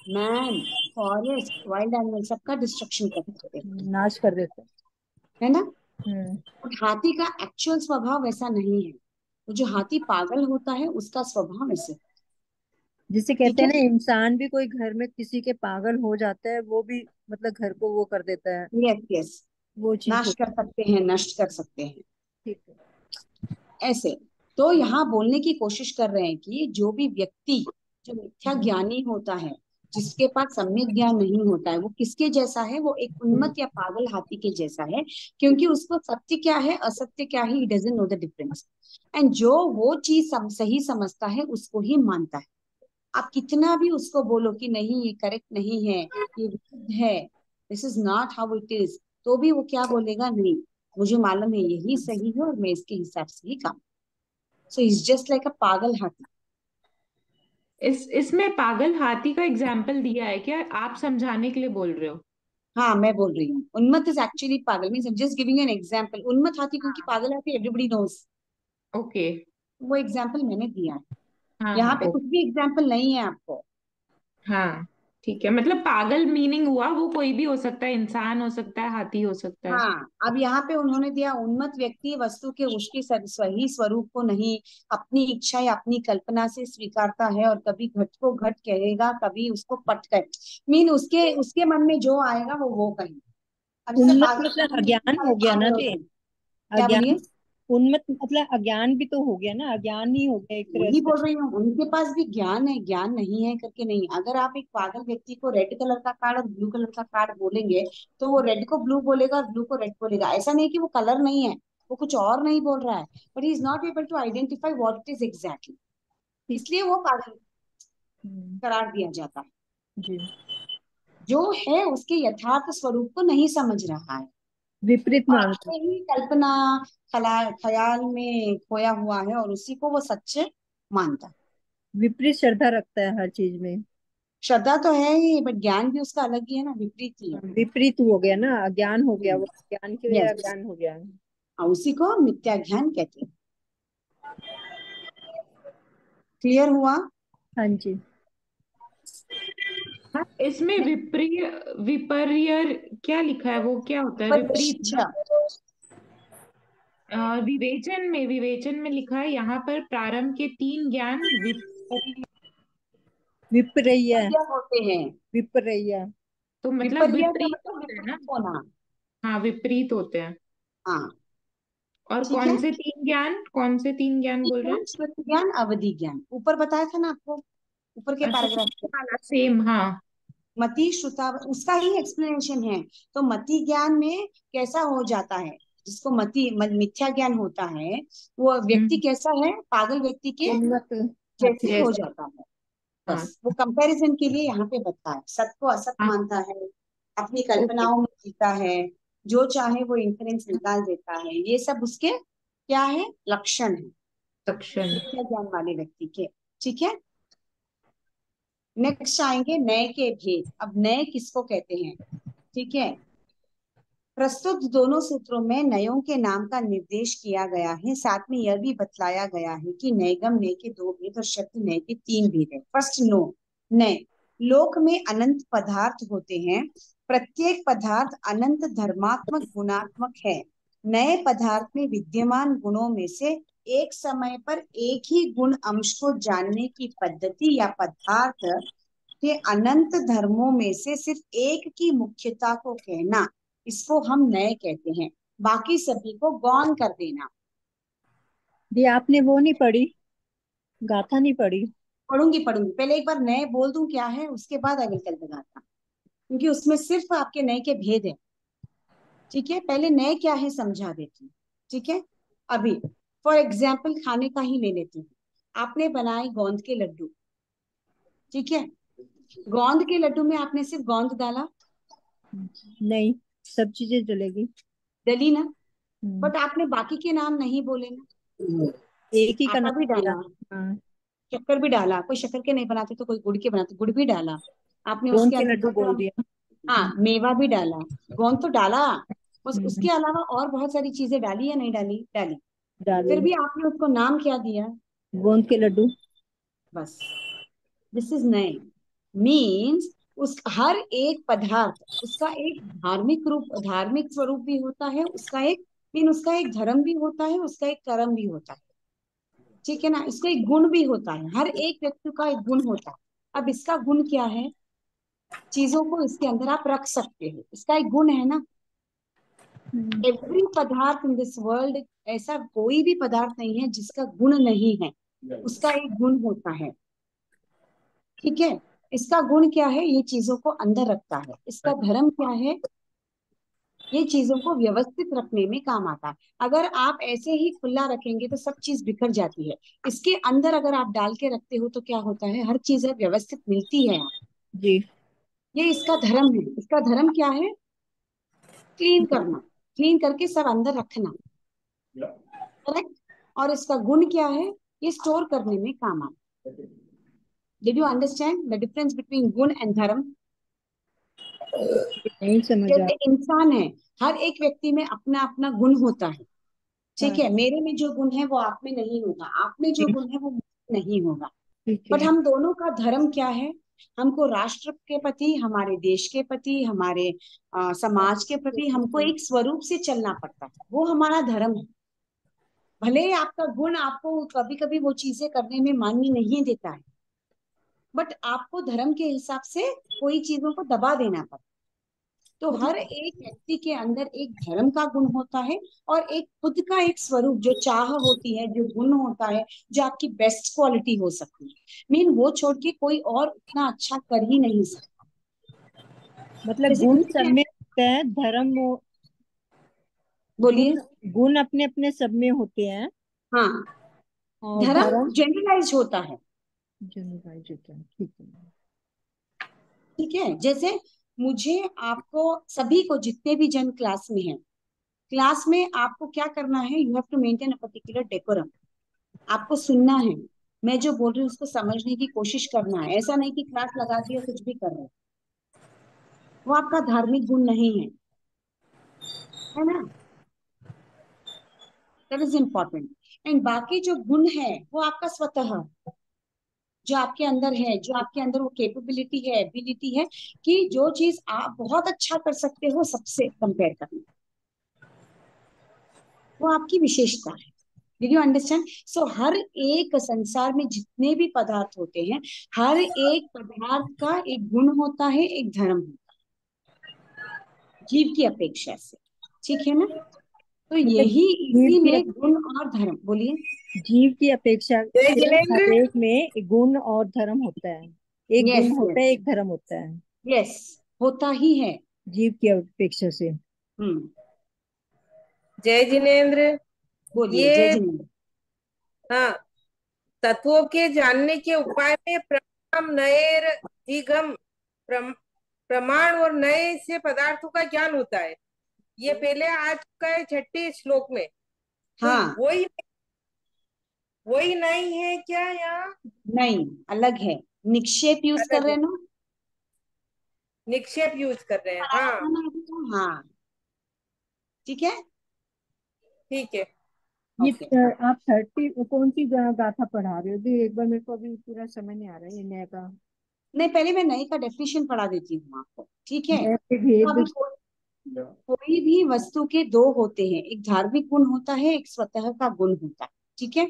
मैन, फॉरेस्ट, वाइल्ड एनिमल सबका डिस्ट्रक्शन कर सकते हैं। नाश कर देते है ना? हैं। और हाथी का एक्चुअल स्वभाव ऐसा नहीं है। वो जो हाथी पागल होता है उसका स्वभाव ऐसे। जिसे ठीक कहते है। हैं ना, इंसान भी कोई घर में किसी के पागल हो जाता है, वो भी मतलब घर को वो कर देता है। Yes yes. वो चीज नाश हो। कर सकते हैं, नष्ट कर सकते हैं। ठीक है। ऐसे। तो यहाँ बोलने की कोशिश कर रहे हैं कि जो भी व्यक्ति जो मिथ्या ज्ञानी होता है, जिसके पास सम्यक ज्ञान नहीं होता है, वो किसके जैसा है? वो एक उन्मत्त या पागल हाथी के जैसा है। क्योंकि उसको सत्य क्या है, असत्य क्या है, he doesn't know the difference. And जो वो चीज सही समझता है उसको ही मानता है। आप कितना भी उसको बोलो कि नहीं ये करेक्ट नहीं है, ये विरुद्ध है, this is not how it is, तो भी वो क्या बोलेगा? नहीं, मुझे मालूम है यही सही है और मैं इसके हिसाब से ही काम। सो इज जस्ट लाइक अ पागल हाथी। इसमें पागल हाथी का एग्जाम्पल दिया है क्या? आप समझाने के लिए बोल रहे हो? हाँ मैं बोल रही हूँ उन्मत्त इज एक्चुअली पागल, means just giving an example. उन्मत्त हाथी क्योंकि पागल हाथी एवरीबडी नोस, ओके। वो एग्जाम्पल मैंने दिया है। हाँ यहाँ हाँ, पे कुछ भी एग्जाम्पल नहीं है आपको। हाँ ठीक है, मतलब पागल मीनिंग हुआ वो कोई भी हो सकता है, इंसान हो सकता है, हाथी हो सकता है। हाँ, अब यहाँ पे उन्होंने दिया उन्मत्त व्यक्ति वस्तु के उसके सही स्वरूप को नहीं अपनी इच्छा या अपनी कल्पना से स्वीकारता है, और कभी घट को घट कहेगा, कभी उसको पट कर, मीन उसके उसके मन में जो आएगा वो कहेगा। अब जैसे उन्मत्त पागल मतलब में बहुत अज्ञान सारे हो गया ना पागल बे। होते हैं। क्या अज्ञान। बोलिए? उन्मत्त मतलब अज्ञान भी तो हो गया ना, अज्ञान ही हो गया एक तरह वही से। बोल रही हूँ, उनके पास भी ज्ञान है, ज्ञान नहीं है करके नहीं। अगर आप एक पागल व्यक्ति को रेड कलर का कार्ड और ब्लू कलर का कार्ड बोलेंगे, तो वो रेड को ब्लू बोलेगा और ब्लू को रेड बोलेगा। ऐसा नहीं कि वो कलर नहीं है, वो कुछ और नहीं बोल रहा है, but he is not able to identify what it is exactly. ठीक। इसलिए वो पागल हम्म, करार दिया जाता है। जी। जो है उसके यथार्थ स्वरूप को नहीं समझ रहा है, विपरीत और मानता। अपने ही कल्पना ख्याल में खोया हुआ है, और उसी को वो सच मानता है। विपरीत श्रद्धा रखता है हर चीज में। श्रद्धा तो है ही, बट ज्ञान भी उसका अलग ही है ना, विपरीत ही है। विपरीत हो गया ना, अज्ञान हो गया, वो ज्ञान की वजह यस, अज्ञान हो गया। उसी को मिथ्या ज्ञान कहते हैं। क्लियर हुआ? हाँ जी। हाँ, इसमें विपर्य विपर्य क्या लिखा है, वो क्या होता है? विपरीत ना? विपरीत। विवेचन में लिखा है यहाँ पर, प्रारंभ के तीन ज्ञान विपर्य। विपर्य। होते हैं। विपर्य। तो मतलब विपर्य का विपरीत मतलब होते हैं ना? विपरीत होना। हाँ, विपरीत होते हैं। हाँ, और ठीक है। कौन से तीन ज्ञान बोल रहे हैं? श्रुति ज्ञान, अवधि ज्ञान, ऊपर बताया था ना आपको, ऊपर के अच्छा, पैराग्राफ तीसरा में। वाला सेम, हाँ। मति श्रुता उसका ही एक्सप्लेनेशन है। तो मति ज्ञान में कैसा हो जाता है, जिसको मिथ्या ज्ञान होता है, वो व्यक्ति हम्म। कैसा है, पागल व्यक्ति के उन्मत्त हाथी। जैसे हो जैसे। जाता है। हाँ बस वो कंपैरिजन के लिए यहाँ पे बताया, सत्य को असत हाँ। मानता है, अपनी ओके। कल्पनाओं में जीता है, जो चाहे वो इंफरेंस निकाल देता है, ये सब उसके क्या है, लक्षण है तक्षण। मिथ्या ज्ञान वाले व्यक्ति के। ठीक है, नेक्स्ट आएंगे नए के भेद। अब नए किसको कहते हैं? ठीक है, प्रस्तुत दोनों सूत्रों में नयों के नाम का निर्देश किया गया है, साथ में यह भी बतलाया गया है कि नैगम नय के दो भेद और शब्द नय के तीन भेद है। फर्स्ट नो, नय। लोक में अनंत पदार्थ होते हैं, प्रत्येक पदार्थ अनंत धर्मात्मक गुणात्मक है। नए पदार्थ में विद्यमान गुणों में से एक समय पर एक ही गुण अंश को जानने की पद्धति या पदार्थ के अनंत धर्मों में से सिर्फ एक की मुख्यता को कहना, इसको हम नए कहते हैं। बाकी सभी को गौण कर देना। जी, आपने वो नहीं पढ़ी, गाथा नहीं पढ़ी। पढ़ूंगी पढ़ूंगी, पहले एक बार नए बोल दूं क्या है, उसके बाद आई विल टेल द गाथा, क्योंकि उसमें सिर्फ आपके नए के भेद है। ठीक है, पहले नए क्या है समझा देती हूँ। ठीक है, अभी फॉर एग्जाम्पल खाने का ही ले लेती हूँ। आपने बनाए गोंद के लड्डू। ठीक है, गोंद के लड्डू में आपने सिर्फ गोंद डाला, नहीं, सब चीजें चलेगी। डली ना, हम्म, बट आपने बाकी के नाम नहीं बोले ना। एक ही का आटा भी नाम लिया। डाला, हाँ। शक्कर भी डाला, कोई शक्कर के नहीं बनाते तो कोई गुड़ के बनाते, गुड़ भी डाला आपने, गोंद उसके के अलावा लड्डू थोड़ा, बोल दिया। हाँ मेवा भी डाला, गोंद तो डाला, बस हम्म, उसके अलावा और बहुत सारी चीजें डाली या नहीं डाली, डाली। डाली। फिर भी आपने उसको नाम क्या दिया? गोंद के लड्डू। बस, दिस इज नए। मीन्स उस हर एक पदार्थ उसका एक धार्मिक रूप, धार्मिक स्वरूप भी होता है, उसका एक मीन उसका एक धर्म भी होता है, उसका एक कर्म भी होता है। ठीक है ना, इसका एक गुण भी होता है, हर एक व्यक्ति का एक गुण होता है। अब इसका गुण क्या है, चीजों को इसके अंदर आप रख सकते हो, इसका एक गुण है ना। हम्म, एवरी पदार्थ इन दिस वर्ल्ड, ऐसा कोई भी पदार्थ नहीं है जिसका गुण नहीं है, उसका एक गुण होता है। ठीक है, इसका गुण क्या है, ये चीजों को अंदर रखता है। इसका धर्म क्या है, ये चीजों को व्यवस्थित रखने में काम आता है। अगर आप ऐसे ही खुला रखेंगे तो सब चीज बिखर जाती है। इसके अंदर अगर आप डाल के रखते हो तो क्या होता है, हर चीज व्यवस्थित मिलती है। जी। ये इसका धर्म है। इसका धर्म क्या है, क्लीन करना, क्लीन करके सब अंदर रखना। करेक्ट। और इसका गुण क्या है, ये स्टोर करने में काम आता है। Did you understand the difference between गुण एंड धर्म? नहीं समझा। जैसे इंसान है, हर एक व्यक्ति में अपना अपना गुण होता है, ठीक हाँ है। मेरे में जो गुण है वो आप में नहीं होगा, आप में जो गुण है वो मुझ में नहीं होगा। ठीक बट है। हम दोनों का धर्म क्या है? हमको राष्ट्र के प्रति, हमारे देश के प्रति, हमारे समाज के प्रति हमको एक स्वरूप से चलना पड़ता है, वो हमारा धर्म है। भले ही आपका गुण आपको कभी कभी वो चीजें करने में मान्य नहीं देता है, बट आपको धर्म के हिसाब से कोई चीजों को दबा देना पड़ता है। तो हर मतलब एक व्यक्ति के अंदर एक धर्म का गुण होता है, और एक खुद का एक स्वरूप, जो चाह होती है, जो गुण होता है, जो आपकी बेस्ट क्वालिटी हो सकती है। मीन वो छोड़ के कोई और उतना अच्छा कर ही नहीं सकता। मतलब जैसे गुण गुण सब क्या में है? होते हैं, धर्म बोलिए। गुण गुण अपने अपने सब में होते हैं, हाँ, और धर्म धर्म जनरलाइज होता है, जनरलाइज होता है। ठीक है। ठीक है। जैसे मुझे, आपको, सभी को, जितने भी जन क्लास में हैं, क्लास में आपको क्या करना है, you have to maintain a particular decorum. आपको सुनना है, मैं जो बोल रही हूँ उसको समझने की कोशिश करना है। ऐसा नहीं कि क्लास लगा दिया कुछ भी कर रहे हैं, वो आपका धार्मिक गुण नहीं है ना। That is important. एंड बाकी जो गुण है वो आपका स्वतः, जो आपके अंदर है, जो आपके अंदर वो कैपेबिलिटी है, एबिलिटी है, कि जो चीज आप बहुत अच्छा कर सकते हो सबसे कंपेयर करना, वो आपकी विशेषता है। Did you understand? सो हर एक संसार में जितने भी पदार्थ होते हैं, हर एक पदार्थ का एक गुण होता है, एक धर्म होता है, जीव की अपेक्षा से, ठीक है ना। तो मतलब यही, जीव इसी की में गुण और धर्म, बोलिए। जीव की अपेक्षा जय से हर जिनेन्द्र। एक में गुण और धर्म होता है। एक यस गुण होता यस है, एक धर्म होता है, यस, होता ही है। जीव की अपेक्षा से। हम्म। जय जिनेन्द्र। बोलिए जय ये जिनेन्द्र। हाँ, तत्वों के जानने के उपाय में प्रमाण नए अधिगम प्रमाण और नए से पदार्थों का ज्ञान होता है। ये पहले आ चुका है छठी श्लोक में। तो हाँ, वही नहीं है क्या यहाँ? नहीं, अलग है। निक्षेप यूज कर अलग रहे है, हैं ना, निक्षेप यूज कर रहे हैं। पढ़ाया हाँ था ना अभी तो, हाँ, ठीक है। ठीक है। ये ओके। आप 30 कौन सी गाथा पढ़ा रहे हो जी? एक बार, मेरे को अभी पूरा समझ नहीं आ रहा है ये नया का। नहीं, पहले मैं नए का डेफिनेशन पढ़ा देती हूँ आपको, ठीक है। नए के तो भेद। अभी कोई भी वस्तु के दो होते हैं, एक धार्मिक गुण होता है, एक स्वतः का गुण होता है, ठीक है।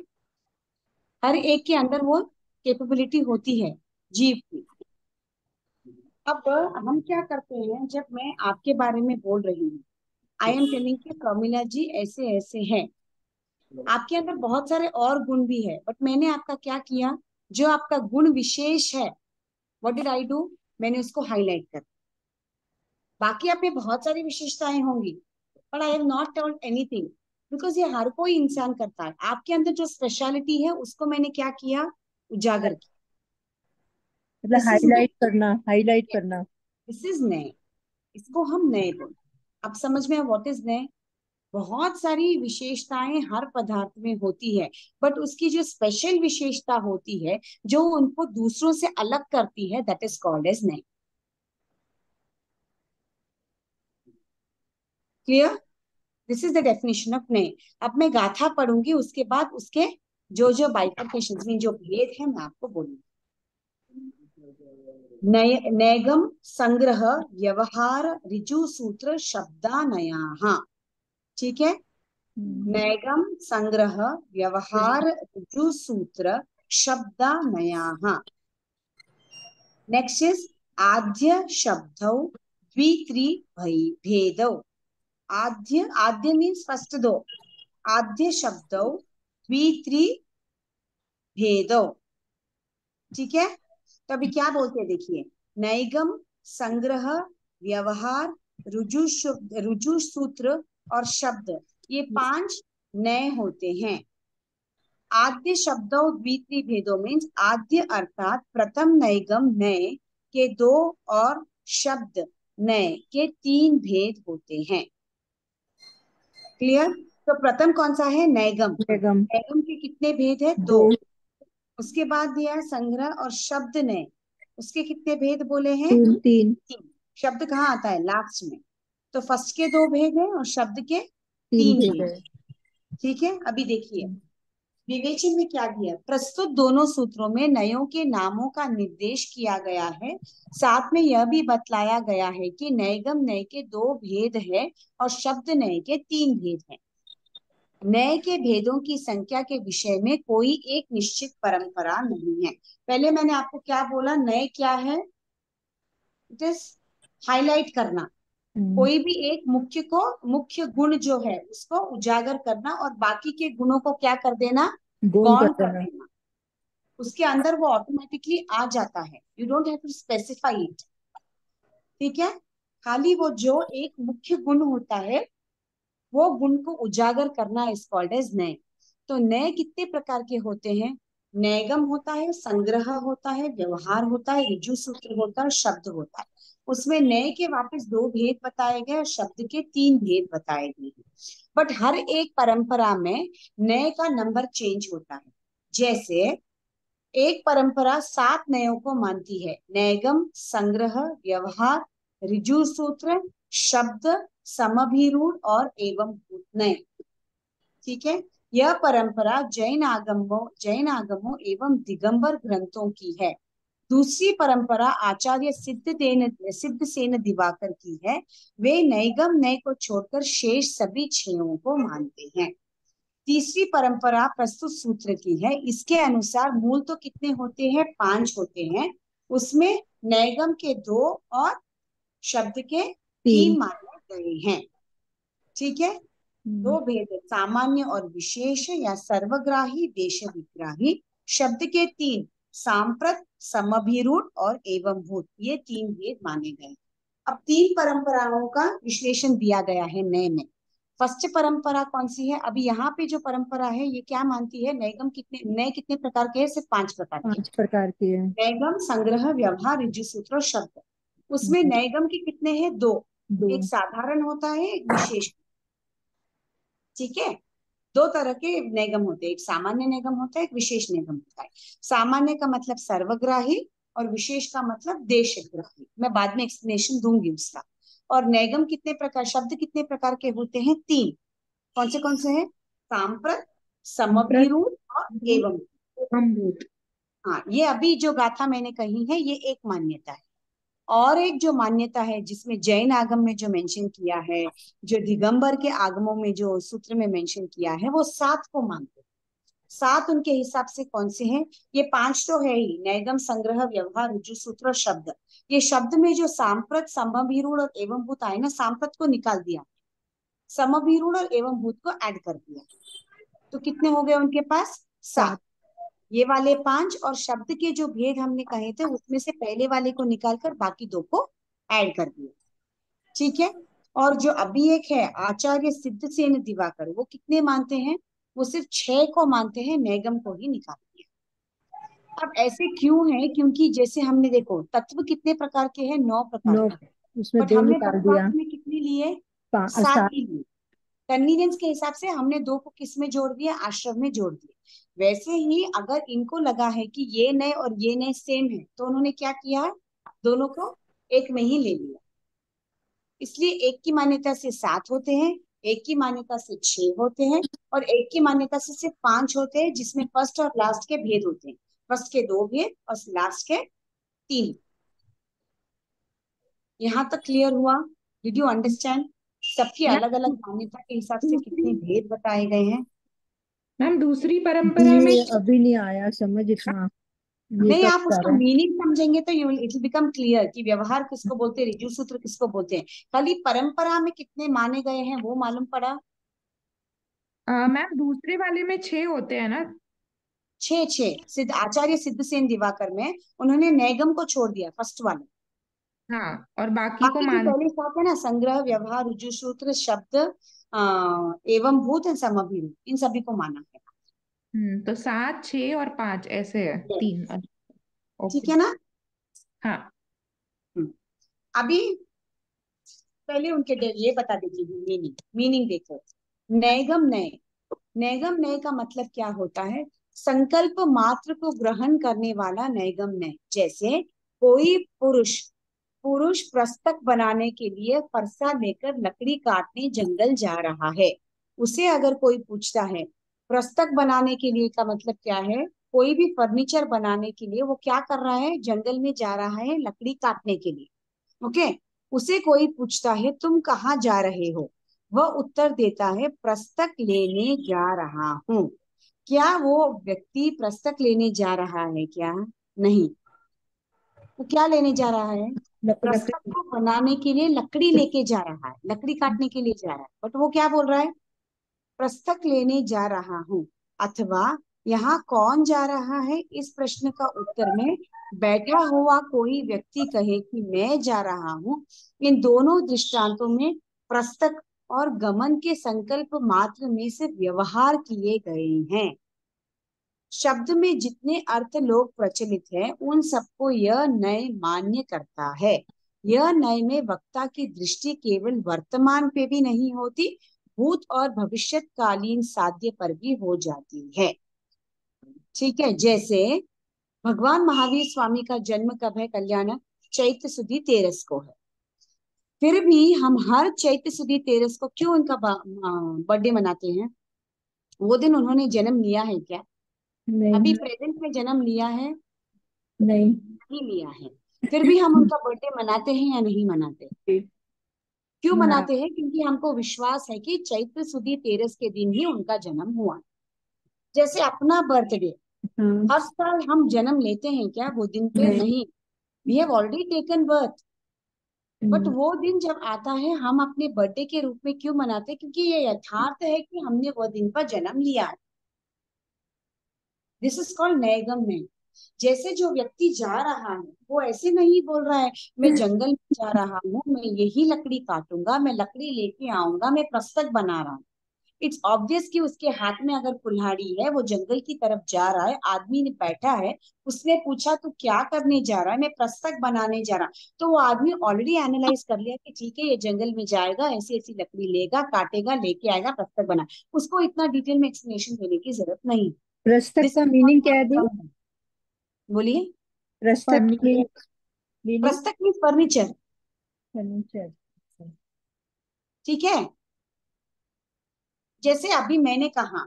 हर एक के अंदर वो कैपेबिलिटी होती है, जीव की। अब हम क्या करते हैं, जब मैं आपके बारे में बोल रही हूँ, आई एम टेलिंग कि प्रमिला जी ऐसे ऐसे है, आपके अंदर बहुत सारे और गुण भी है, बट मैंने आपका क्या किया, जो आपका गुण विशेष है, व्हाट डिड आई डू, मैंने उसको हाईलाइट कर। बाकी आप में बहुत सारी विशेषताएं होंगी, but I have not told anything, because ये हर कोई इंसान करता है। आपके अंदर जो स्पेशलिटी है उसको मैंने क्या किया, उजागर किया। मतलब दिस इज नए, हाईलाइट करना। दिस इज नए, इसको हम नए बोलते हैं। अब समझ में व्हाट इज नए। बहुत सारी विशेषताएं हर पदार्थ में होती है, बट उसकी जो स्पेशल विशेषता होती है, जो उनको दूसरों से अलग करती है, दैट इज कॉल्ड एज नए। Clear? This is the definition of नए। अब मैं गाथा पढ़ूंगी, उसके बाद उसके जो जो बाइफरकेशन में जो भेद है मैं आपको बोलूंगी। नय नैगम संग्रह व्यवहार ऋजु सूत्र शब्दानया, ठीक है। नैगम संग्रह व्यवहार ऋजु सूत्र शब्दानया। नेक्स्ट इज आद्य शब्दौ द्वित्रि भेदौ। आद्य, आद्य मीन्स फर्स्ट दो, आद्य शब्दौ द्वित्रि भेदौ, ठीक है। तो अभी क्या बोलते हैं देखिए, नैगम संग्रह व्यवहार रुजु सूत्र और शब्द, ये पांच नए होते हैं। आद्य शब्दों द्वितीय भेदों मीन्स आद्य अर्थात प्रथम नैगम नए के दो, और शब्द नए के तीन भेद होते हैं। क्लियर? तो प्रथम कौन सा है? नैगम। निगम। नैगम के कितने भेद है? दो। 2। उसके बाद दिया है संग्रह और शब्द नय, उसके कितने भेद बोले हैं? तीन। तीन। 3। शब्द कहाँ आता है? लास्ट में। तो फर्स्ट के 2 भेद है और शब्द के तीन 3 भेद भेद। है। ठीक है, अभी देखिए विवेचन में क्या दिया। प्रस्तुत दोनों सूत्रों में नयों के नामों का निर्देश किया गया है। साथ में यह भी बतलाया गया है कि नैगम नय के 2 भेद है और शब्द नय के 3 भेद हैं। नय के भेदों की संख्या के विषय में कोई एक निश्चित परंपरा नहीं है। पहले मैंने आपको क्या बोला? नय क्या है? इट इज हाईलाइट करना, कोई भी एक मुख्य गुण जो है उसको उजागर करना और बाकी के गुणों को क्या कर देना? गोल गौण कर कर देना। देना। उसके अंदर वो ऑटोमेटिकली आ जाता है, you don't have to specify it. ठीक है, खाली वो जो एक मुख्य गुण होता है वो गुण को उजागर करना इज कॉल्ड एज नय। तो नय कितने प्रकार के होते हैं? नैगम होता है, संग्रह होता है, व्यवहार होता है, ऋजु सूत्र होता है, शब्द होता है। उसमें नय के वापस 2 भेद बताए गए और शब्द के 3 भेद बताए गए हैं। बट हर एक परंपरा में नय का नंबर चेंज होता है। जैसे एक परंपरा 7 नयों को मानती है: नैगम, संग्रह, व्यवहार, ऋजु सूत्र, शब्द, समभिरूढ़ और एवं नय। ठीक है, यह परंपरा जैन आगमों एवं दिगंबर ग्रंथों की है। दूसरी परंपरा आचार्य सिद्धसेन दिवाकर की है। वे नैगम नय को छोड़कर शेष सभी 6 को मानते हैं। तीसरी परंपरा प्रस्तुत सूत्र की है। इसके अनुसार मूल तो कितने होते हैं? 5 होते हैं। उसमें नैगम के 2 और शब्द के 3 तीन। माने गए हैं। ठीक है, 2 भेद है, सामान्य और विशेष या सर्वग्राही देश विग्राही। शब्द के 3, सांप्रत, समभिरूढ़ और एवंभूत, ये 3 भेद माने गए। अब 3 परंपराओं का विश्लेषण दिया गया है नय में। फर्स्ट परंपरा कौन सी है? अभी यहाँ पे जो परंपरा है ये क्या मानती है? नय कितने प्रकार के हैं? सिर्फ 5 प्रकार के। 5 प्रकार की है। नैगम, संग्रह, व्यवहार, ऋजु सूत्र और शब्द। उसमें नैगम के कितने हैं? 2। 2। एक साधारण होता है, एक विशेष। ठीक है, 2 तरह के नैगम होते हैं, एक सामान्य नैगम होता है, एक विशेष नैगम होता है। सामान्य का मतलब सर्वग्राही और विशेष का मतलब देशग्राही। मैं बाद में एक्सप्लेनेशन दूंगी उसका। और नैगम कितने प्रकार, शब्द कितने प्रकार के होते हैं? 3। कौन से हैं? सांप्रत, समभिरूढ़ और एवं। अमृत। हाँ, ये अभी जो गाथा मैंने कही है ये एक मान्यता है। और एक जो मान्यता है जिसमें जैन आगम में जो मेंशन किया है, जो दिगंबर के आगमों में जो सूत्र में मेंशन किया है, वो 7 को मानते हैं। 7 उनके हिसाब से कौन से हैं? ये 5 तो है ही, नैगम, संग्रह, व्यवहार, ऋजु सूत्र और शब्द। ये शब्द में जो सांप्रत, समभिरूढ़ और एवंभूत आए ना, सांप्रत को निकाल दिया, समभिरूढ़ और एवंभूत को ऐड कर दिया, तो कितने हो गए उनके पास? 7। ये वाले 5 और शब्द के जो भेद हमने कहे थे उसमें से पहले वाले को निकालकर बाकी 2 को ऐड कर दिया। ठीक है, और जो अभी एक है आचार्य सिद्धसेन दिवाकर, वो कितने मानते हैं? वो सिर्फ 6 को मानते हैं, नैगम को ही निकाल दिया। अब ऐसे क्यों है? क्योंकि जैसे हमने देखो तत्व कितने प्रकार के हैं? 9 प्रकार 9। के। उसमें बट 2 हमने निकाल दिया। तत्वार्थ में कितने लिए? 7 7। ही लिए। कन्वीनियंस के हिसाब से हमने 2 को किस में जोड़ दिया? आश्रम में जोड़ दिया। वैसे ही अगर इनको लगा है कि ये नए और ये नए सेम है तो उन्होंने क्या किया? दोनों को एक में ही ले लिया। इसलिए एक की मान्यता से 7 होते हैं, एक की मान्यता से 6 होते हैं और एक की मान्यता से सिर्फ 5 होते हैं, जिसमें फर्स्ट और लास्ट के भेद होते हैं। फर्स्ट के 2 भेद और लास्ट के 3। यहाँ तक क्लियर हुआ? Did you understand? सबकी अलग अलग मान्यता के हिसाब से कितने भेद बताए गए हैं। मैम दूसरी परंपरा में ये अभी नहीं आया समझ इतना। ये नहीं, तो आप बता उसका रहे हैं। मीनिंग समझेंगे तो you it will become clear कि व्यवहार किसको बोलते हैं, ऋजु सूत्र किसको बोलते हैं। खाली परंपरा में कितने माने गए हैं वो मालूम पड़ा। मैम दूसरे वाले में 6 होते हैं ना? 6 सिद्ध आचार्य सिद्धसेन दिवाकर में उन्होंने नैगम को छोड़ दिया, फर्स्ट वाले। हाँ, और बाकी को बाकी जो मान। पहले 7 है ना, संग्रह, व्यवहार, ऋजु सूत्र, शब्द, एवं भूत, समभिरूढ़, इन सभी को माना है। तो 7, 6 और 5 ऐसे है, Yes. 3। ठीक ओके। है ना? हाँ। अभी पहले उनके ये बता दीजिए मीनिंग। मीनिंग देखो, नैगम नय, नैगम नय का मतलब क्या होता है? संकल्प मात्र को ग्रहण करने वाला नैगम नय। जैसे कोई पुरुष पुरुष प्रस्तक बनाने के लिए फरसा लेकर लकड़ी काटने जंगल जा रहा है, उसे अगर कोई पूछता है प्रस्तक बनाने के लिए का मतलब क्या है, कोई भी फर्नीचर बनाने के लिए वो क्या कर रहा है, जंगल में जा रहा है लकड़ी काटने के लिए। ओके, उसे कोई पूछता है तुम कहाँ जा रहे हो, वह उत्तर देता है प्रस्तक लेने जा रहा हूँ। क्या वो व्यक्ति प्रस्तक लेने जा रहा है क्या? नहीं। वो क्या लेने जा रहा है? प्रस्तक लकड़ी। को बनाने के लिए लकड़ी लेके जा रहा है, लकड़ी काटने के लिए जा रहा है, बट वो क्या बोल रहा है? प्रस्तक लेने जा रहा हूँ। अथवा यहाँ कौन जा रहा है, इस प्रश्न का उत्तर में बैठा हुआ कोई व्यक्ति कहे कि मैं जा रहा हूँ, इन दोनों दृष्टांतों में प्रस्तक और गमन के संकल्प मात्र में से व्यवहार किए गए हैं। शब्द में जितने अर्थ लोग प्रचलित है उन सबको यह नय मान्य करता है। यह नय में वक्ता की दृष्टि केवल वर्तमान पे भी नहीं होती, भूत और भविष्यकालीन साध्य पर भी हो जाती है। ठीक है, जैसे भगवान महावीर स्वामी का जन्म कब है कल्याण? चैत्र सुदी 13 को है। फिर भी हम हर चैत्र सुदी 13 को क्यों उनका बर्थडे मनाते हैं? वो दिन उन्होंने जन्म लिया है क्या? अभी नहीं। प्रेजेंट में जन्म लिया है? नहीं। नहीं लिया है। फिर भी हम उनका बर्थडे मनाते हैं या नहीं मनाते? क्यों हाँ। मनाते हैं? क्योंकि हमको विश्वास है कि चैत्र सुदी 13 के दिन ही उनका जन्म हुआ। जैसे अपना बर्थडे हाँ। हर साल हम जन्म लेते हैं क्या वो दिन पे? नहीं। नहीं। We have already taken birth, but hmm, वो दिन जब आता है हम अपने बर्थडे के रूप में क्यों मनाते हैं? क्योंकि ये यथार्थ है कि हमने वो दिन पर जन्म लिया है। दिस इज कॉल्ड नैगम में। जैसे जो व्यक्ति जा रहा है वो ऐसे नहीं बोल रहा है मैं जंगल में जा रहा हूँ, मैं यही लकड़ी काटूंगा, मैं लकड़ी लेके आऊंगा, मैं पुस्तक बना रहा हूँ। इट्स ऑब्वियस कि उसके हाथ में अगर कुल्हाड़ी है, वो जंगल की तरफ जा रहा है, आदमी ने बैठा है, उसने पूछा तू क्या करने जा रहा है? मैं पुस्तक बनाने जा रहा। तो वो आदमी ऑलरेडी एनालाइज कर लिया कि ठीक है ये जंगल में जाएगा, ऐसी ऐसी लकड़ी लेगा, काटेगा, लेके आएगा, पुस्तक बना। उसको इतना डिटेल में एक्सप्लेनेशन देने की जरूरत नहीं। पुस्तक दिस का इज मीनिंग क्या है दी? बोलिए। पुस्तक की मीनिंग? पुस्तक मीन्स फर्नीचर। फर्नीचर। ठीक है, जैसे अभी मैंने कहा,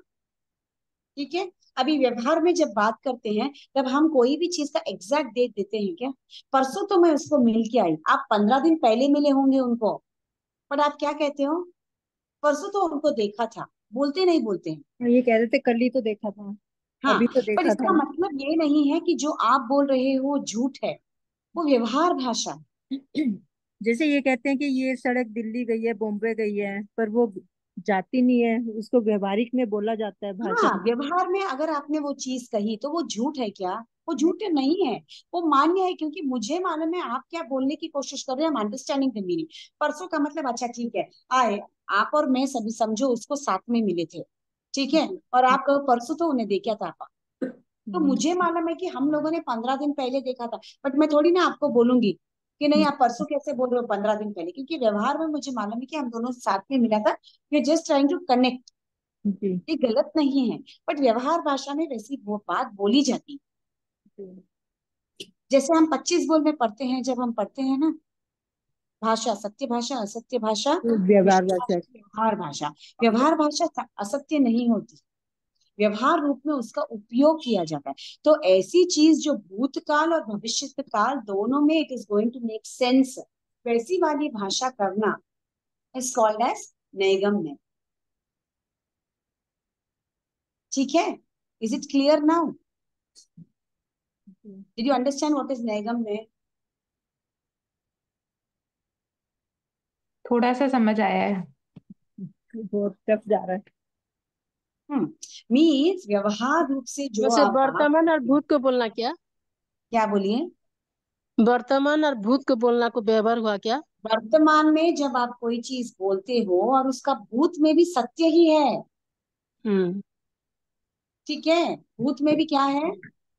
ठीक है, अभी व्यवहार में जब बात करते हैं तब हम कोई भी चीज का एग्जैक्ट डेट देते हैं क्या? परसों तो मैं उसको मिल के आई, आप 15 दिन पहले मिले होंगे उनको, पर आप क्या कहते हो? परसों तो उनको देखा था, बोलते नहीं बोलते हैं? ये कह रहे थे कल ही तो देखा था। हाँ, अभी तो पर देखा इसका था। मतलब ये नहीं है कि जो आप बोल रहे हो झूठ है, वो व्यवहार भाषा है। जैसे ये कहते हैं कि ये सड़क दिल्ली गई है, बॉम्बे गई है, पर वो जाती नहीं है, उसको व्यवहारिक में बोला जाता है भाषा हाँ, में। व्यवहार में अगर आपने वो चीज कही तो वो झूठ है क्या? वो नहीं। झूठ नहीं है, वो मान्य है, क्योंकि मुझे मालूम है आप क्या बोलने की कोशिश कर रहे हैं। Understanding the meaning. परसों का मतलब अच्छा ठीक है, आए आप और मैं सभी समझो उसको साथ में मिले थे, ठीक है, और आप कहो परसों तो उन्हें देखा था आप, तो हम्म, मुझे मालूम है कि हम लोगों ने 15 दिन पहले देखा था, बट मैं थोड़ी ना आपको बोलूंगी कि नहीं आप परसों कैसे बोल रहे हो 15 दिन पहले, क्योंकि व्यवहार में मुझे मालूम है कि हम दोनों साथ में मिला था। We just trying to connect. जी। ये गलत नहीं है, बट व्यवहार भाषा में वैसी वो बात बोली जाती। जी। जैसे हम 25 बोल में पढ़ते हैं, जब हम पढ़ते हैं ना, भाषा सत्य भाषा असत्य भाषा, तो व्यवहार विषय भाषा। भाषा, व्यवहार भाषा। व्यवहार भाषा असत्य नहीं होती, व्यवहार रूप में उसका उपयोग किया जाता है। तो ऐसी चीज जो भूतकाल और भविष्य काल दोनों में it is going to make sense, वैसी वाली भाषा करना इज कॉल्ड एज नैगम्य। ठीक है, is it clear now? Did you understand what is नैगम्य? थोड़ा सा समझ आया है। बहुत टफ जा रहा है। मीन्स व्यवहार रूप से जो वैसे आप बात वर्तमान और करते हैं। भूत को बोलना क्या? क्या बोलिए? वर्तमान और भूत को बोलना को व्यवहार हुआ क्या? वर्तमान में जब आप कोई चीज बोलते हो और उसका भूत में भी सत्य ही है, हम्म। ठीक है, भूत में भी क्या है?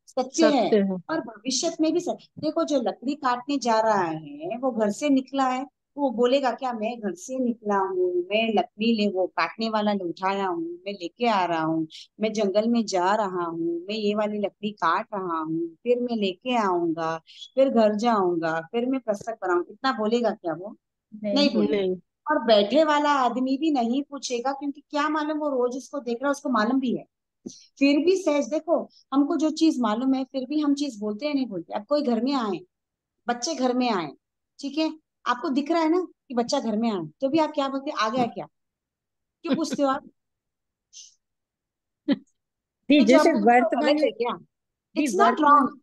सत्य है। सत्य है। और भविष्य में भी सत्य। देखो जो लकड़ी काटने जा रहा है वो घर से निकला है, वो बोलेगा क्या, मैं घर से निकला हूँ, मैं लकड़ी ले वो काटने वाला उठाया हूँ, मैं लेके आ रहा हूँ, मैं जंगल में जा रहा हूँ, मैं ये वाली लकड़ी काट रहा हूँ, फिर मैं लेके आऊंगा, फिर घर जाऊंगा, फिर मैं पुस्तक बनाऊंगा, इतना बोलेगा क्या वो? नहीं। नहीं बोलेगा। नहीं। और बैठे वाला आदमी भी नहीं पूछेगा, क्योंकि क्या मालूम, वो रोज उसको देख रहा है, उसको मालूम भी है। फिर भी सहज देखो, हमको जो चीज मालूम है फिर भी हम चीज बोलते हैं नहीं बोलते। अब कोई घर में आए, बच्चे घर में आए, ठीक है, आपको दिख रहा है ना कि बच्चा घर में आए, तो भी आप क्या बोलते हैं, आ गया क्या? क्यों पूछते हो आप? दी तो जो जैसे आपने बोला वो वर्तमान गलत में, है क्या? दी इट्स नॉट वर्तमान रॉन्ग।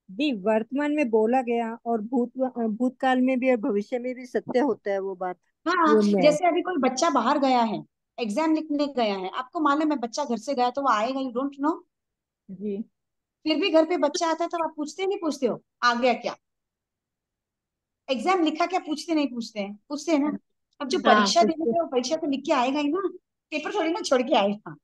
दी वर्तमान में बोला गया और भूतकाल में भी और भविष्य में भी सत्य होता है वो बात। हाँ, वो मैं। जैसे अभी कोई बच्चा बाहर गया है, एग्जाम लिखने गया है, आपको मालूम है बच्चा घर से गया तो वो आएगा, यू डोंट नो। जी। फिर भी घर पे बच्चा आता है तो आप पूछते नहीं पूछते हो, आ गया क्या? एग्जाम लिखा क्या पूछते नहीं पूछते हैं? पूछते हैं ना। अब जो हाँ परीक्षा देने पूछते। पे वो परीक्षा तो लिख के आएगा ही ना, पेपर थोड़ी ना छोड़ के आएगा।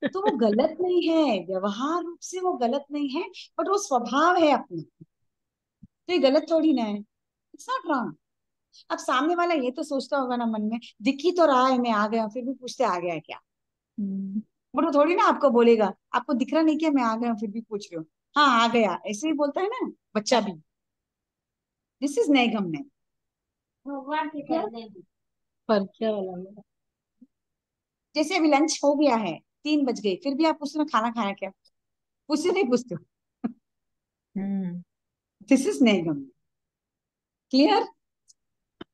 तो वो गलत नहीं है, व्यवहार रूप से वो गलत नहीं है, बट वो स्वभाव है अपना, तो ये गलत थोड़ी ना है, इट्स नॉट रॉन्ग। अब सामने वाला ये तो सोचता होगा ना मन में, दिख ही तो रहा है मैं आ गया, फिर भी पूछते आ गया क्या? हम्म। बट वो थोड़ी ना आपको बोलेगा, आपको दिख रहा नहीं क्या मैं आ गया हूँ, फिर भी पूछ रहे हो, हाँ आ गया, ऐसे ही बोलता है ना बच्चा भी। दिस इज नैगम्य। भगवान के करने में। परीक्षा वाला मेरा। जैसे अभी लंच हो गया है, 3 बज गए, फिर भी आप पूछते हो खाना खाया क्या? पूछते नहीं पूछते हो? हम्म। दिस इज नैगम्य। क्लियर?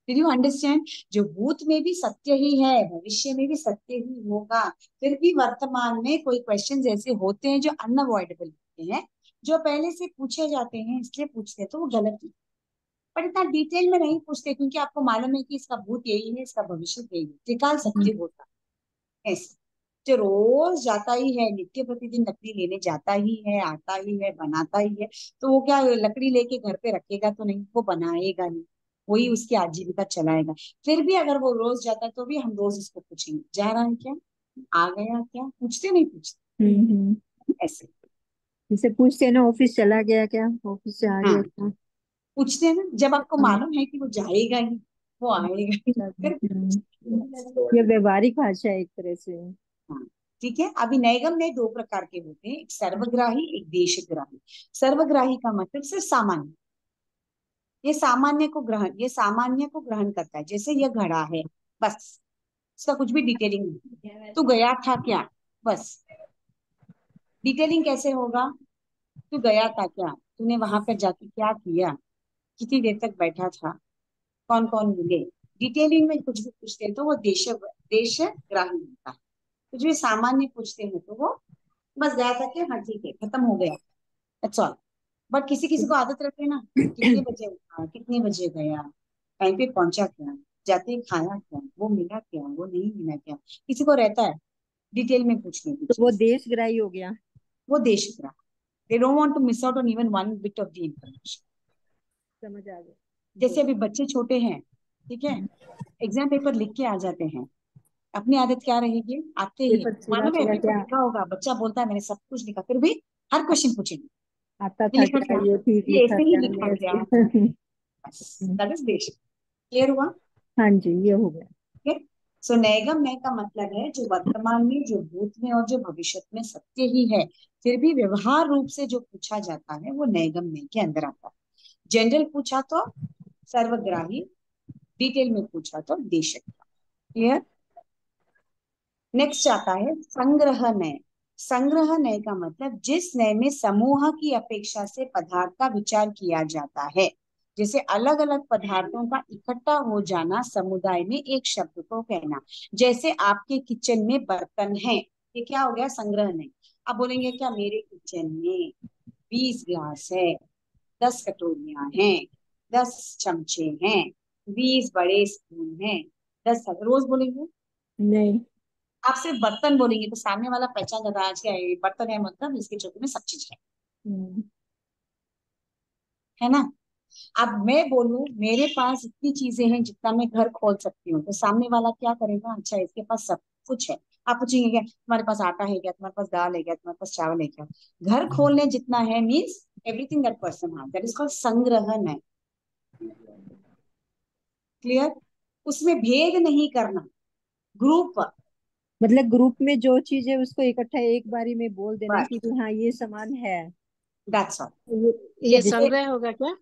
Did you understand? जो भूत में भी सत्य ही है, भविष्य में भी सत्य ही होगा, फिर भी वर्तमान में कोई क्वेश्चंस ऐसे होते हैं जो अनअवॉइडेबल होते हैं, जो पहले से पूछे जाते हैं इसलिए पूछते हैं, तो वो गलत है। पर इतना डिटेल में नहीं पूछते, क्योंकि आपको मालूम है कि इसका भूत यही है, इसका भविष्य यही है, त्रिकाल सत्य होता है ऐसे। जो रोज जाता ही है, नित्य प्रतिदिन लकड़ी लेने जाता ही है, आता ही है, बनाता ही है, तो वो क्या लकड़ी लेके घर पे रखेगा तो नहीं, वो बनाएगा नहीं, वही उसकी आजीविका चलाएगा। फिर भी अगर वो रोज जाता है तो भी हम रोज उसको पूछेंगे, जा रहा है क्या, आ गया क्या? पूछते नहीं पूछते हम्म। ऐसे। जैसे पूछते हैं ना, ऑफिस चला गया क्या, ऑफिस से आ गया हाँ, क्या। पूछते हैं ना, जब आपको हाँ। मालूम है कि वो जाएगा ही, वो आएगा ही, फिर ये व्यवहारिक भाषा है एक तरह से। हाँ, ठीक है। अभी नैगम में 2 प्रकार के होते हैं, एक सर्वग्राही, एक देशग्राही। सर्वग्राही का मतलब सिर्फ सामान्य, ये सामान्य को ग्रहण करता है, जैसे ये घड़ा है, बस, इसका कुछ भी डिटेलिंग नहीं। तू गया था क्या, बस। डिटेलिंग कैसे होगा? तू गया था क्या, तूने वहां पर जाके क्या किया, कितनी देर तक बैठा था, कौन कौन मिले, डिटेलिंग में कुछ भी पूछते हैं तो वो देशग्राही होता है। कुछ भी सामान्य पूछते हैं तो वो बस गया था क्या, हाँ ठीक है, खत्म हो गया, दैट्स ऑल। बट किसी किसी को आदत रहती है ना, कितने बजे उठा, कितने बजे गया, टाइम पे पहुंचा क्या, जाते ही खाया क्या, वो मिला क्या, वो नहीं मिला क्या, किसी को रहता है डिटेल में पूछने की तो वो चीज। देशग्राही हो गया। वो देशग्राह, they don't want to miss out on even one bit of the information. समझ आ गया। जैसे गुड। अभी बच्चे छोटे हैं, ठीक है, एग्जाम पेपर लिख के आ जाते हैं, अपनी आदत क्या रहेगी, आते ही पेपर चुरा मालूम है चुरा पेपर क्या लिखा होगा, बच्चा बोलता है मैंने सब कुछ लिखा, फिर भी हर क्वेश्चन पूछेंगे, आता ये था लिखा क्या, क्या, ये ठीक ये लिखा ऐसे ही क्या, लिखा ये क्या, ऐसे। बस दैट इज देश। क्लियर हुआ? हाँ जी, ये हो गया। ठीक। सो नैगम नय का मतलब है जो वर्तमान में, जो भूत में और जो भविष्य में सत्य ही है, फिर भी व्यवहार रूप से जो पूछा जाता है वो नैगम नय के अंदर आता है। जनरल पूछा तो सर्वग्राही, डिटेल में पूछा तो देशक। क्लियर? नेक्स्ट आता है संग्रह नय। संग्रह नय का मतलब जिस नय में समूह की अपेक्षा से पदार्थ का विचार किया जाता है, जैसे अलग अलग पदार्थों का इकट्ठा हो जाना, समुदाय में एक शब्द को कहना। जैसे आपके किचन में बर्तन है, ये क्या हो गया, संग्रह नय। आप बोलेंगे क्या, मेरे किचन में 20 ग्लास है, 10 कटोरियां हैं, 10 चमचे हैं, 20 बड़े स्पून हैं, 10, रोज बोलेंगे? नहीं। आप सिर्फ बर्तन बोलेंगे तो सामने वाला पहचान जाता है, आज क्या है, ये बर्तन है, मतलब इसके चौकी में सब चीज हम्म। है ना। अब मैं बोलूं मेरे पास इतनी चीजें हैं जितना मैं घर खोल सकती हूँ, तो सामने वाला क्या करेगा, अच्छा इसके पास सब कुछ है। आप पूछेंगे क्या, तुम्हारे पास आटा है क्या, तुम्हारे पास दाल है क्या, तुम्हारे पास चावल है क्या? घर खोलने जितना है means everything that person has, that is called संग्रहण है। क्लियर? उसमें भेद नहीं करना, ग्रुप। मतलब ग्रुप में जो चीज है उसको इकट्ठा एक बारी में बोल देना बस, कि हाँ ये सामान है। That's all. ये जैसे संग्रह होगा क्या?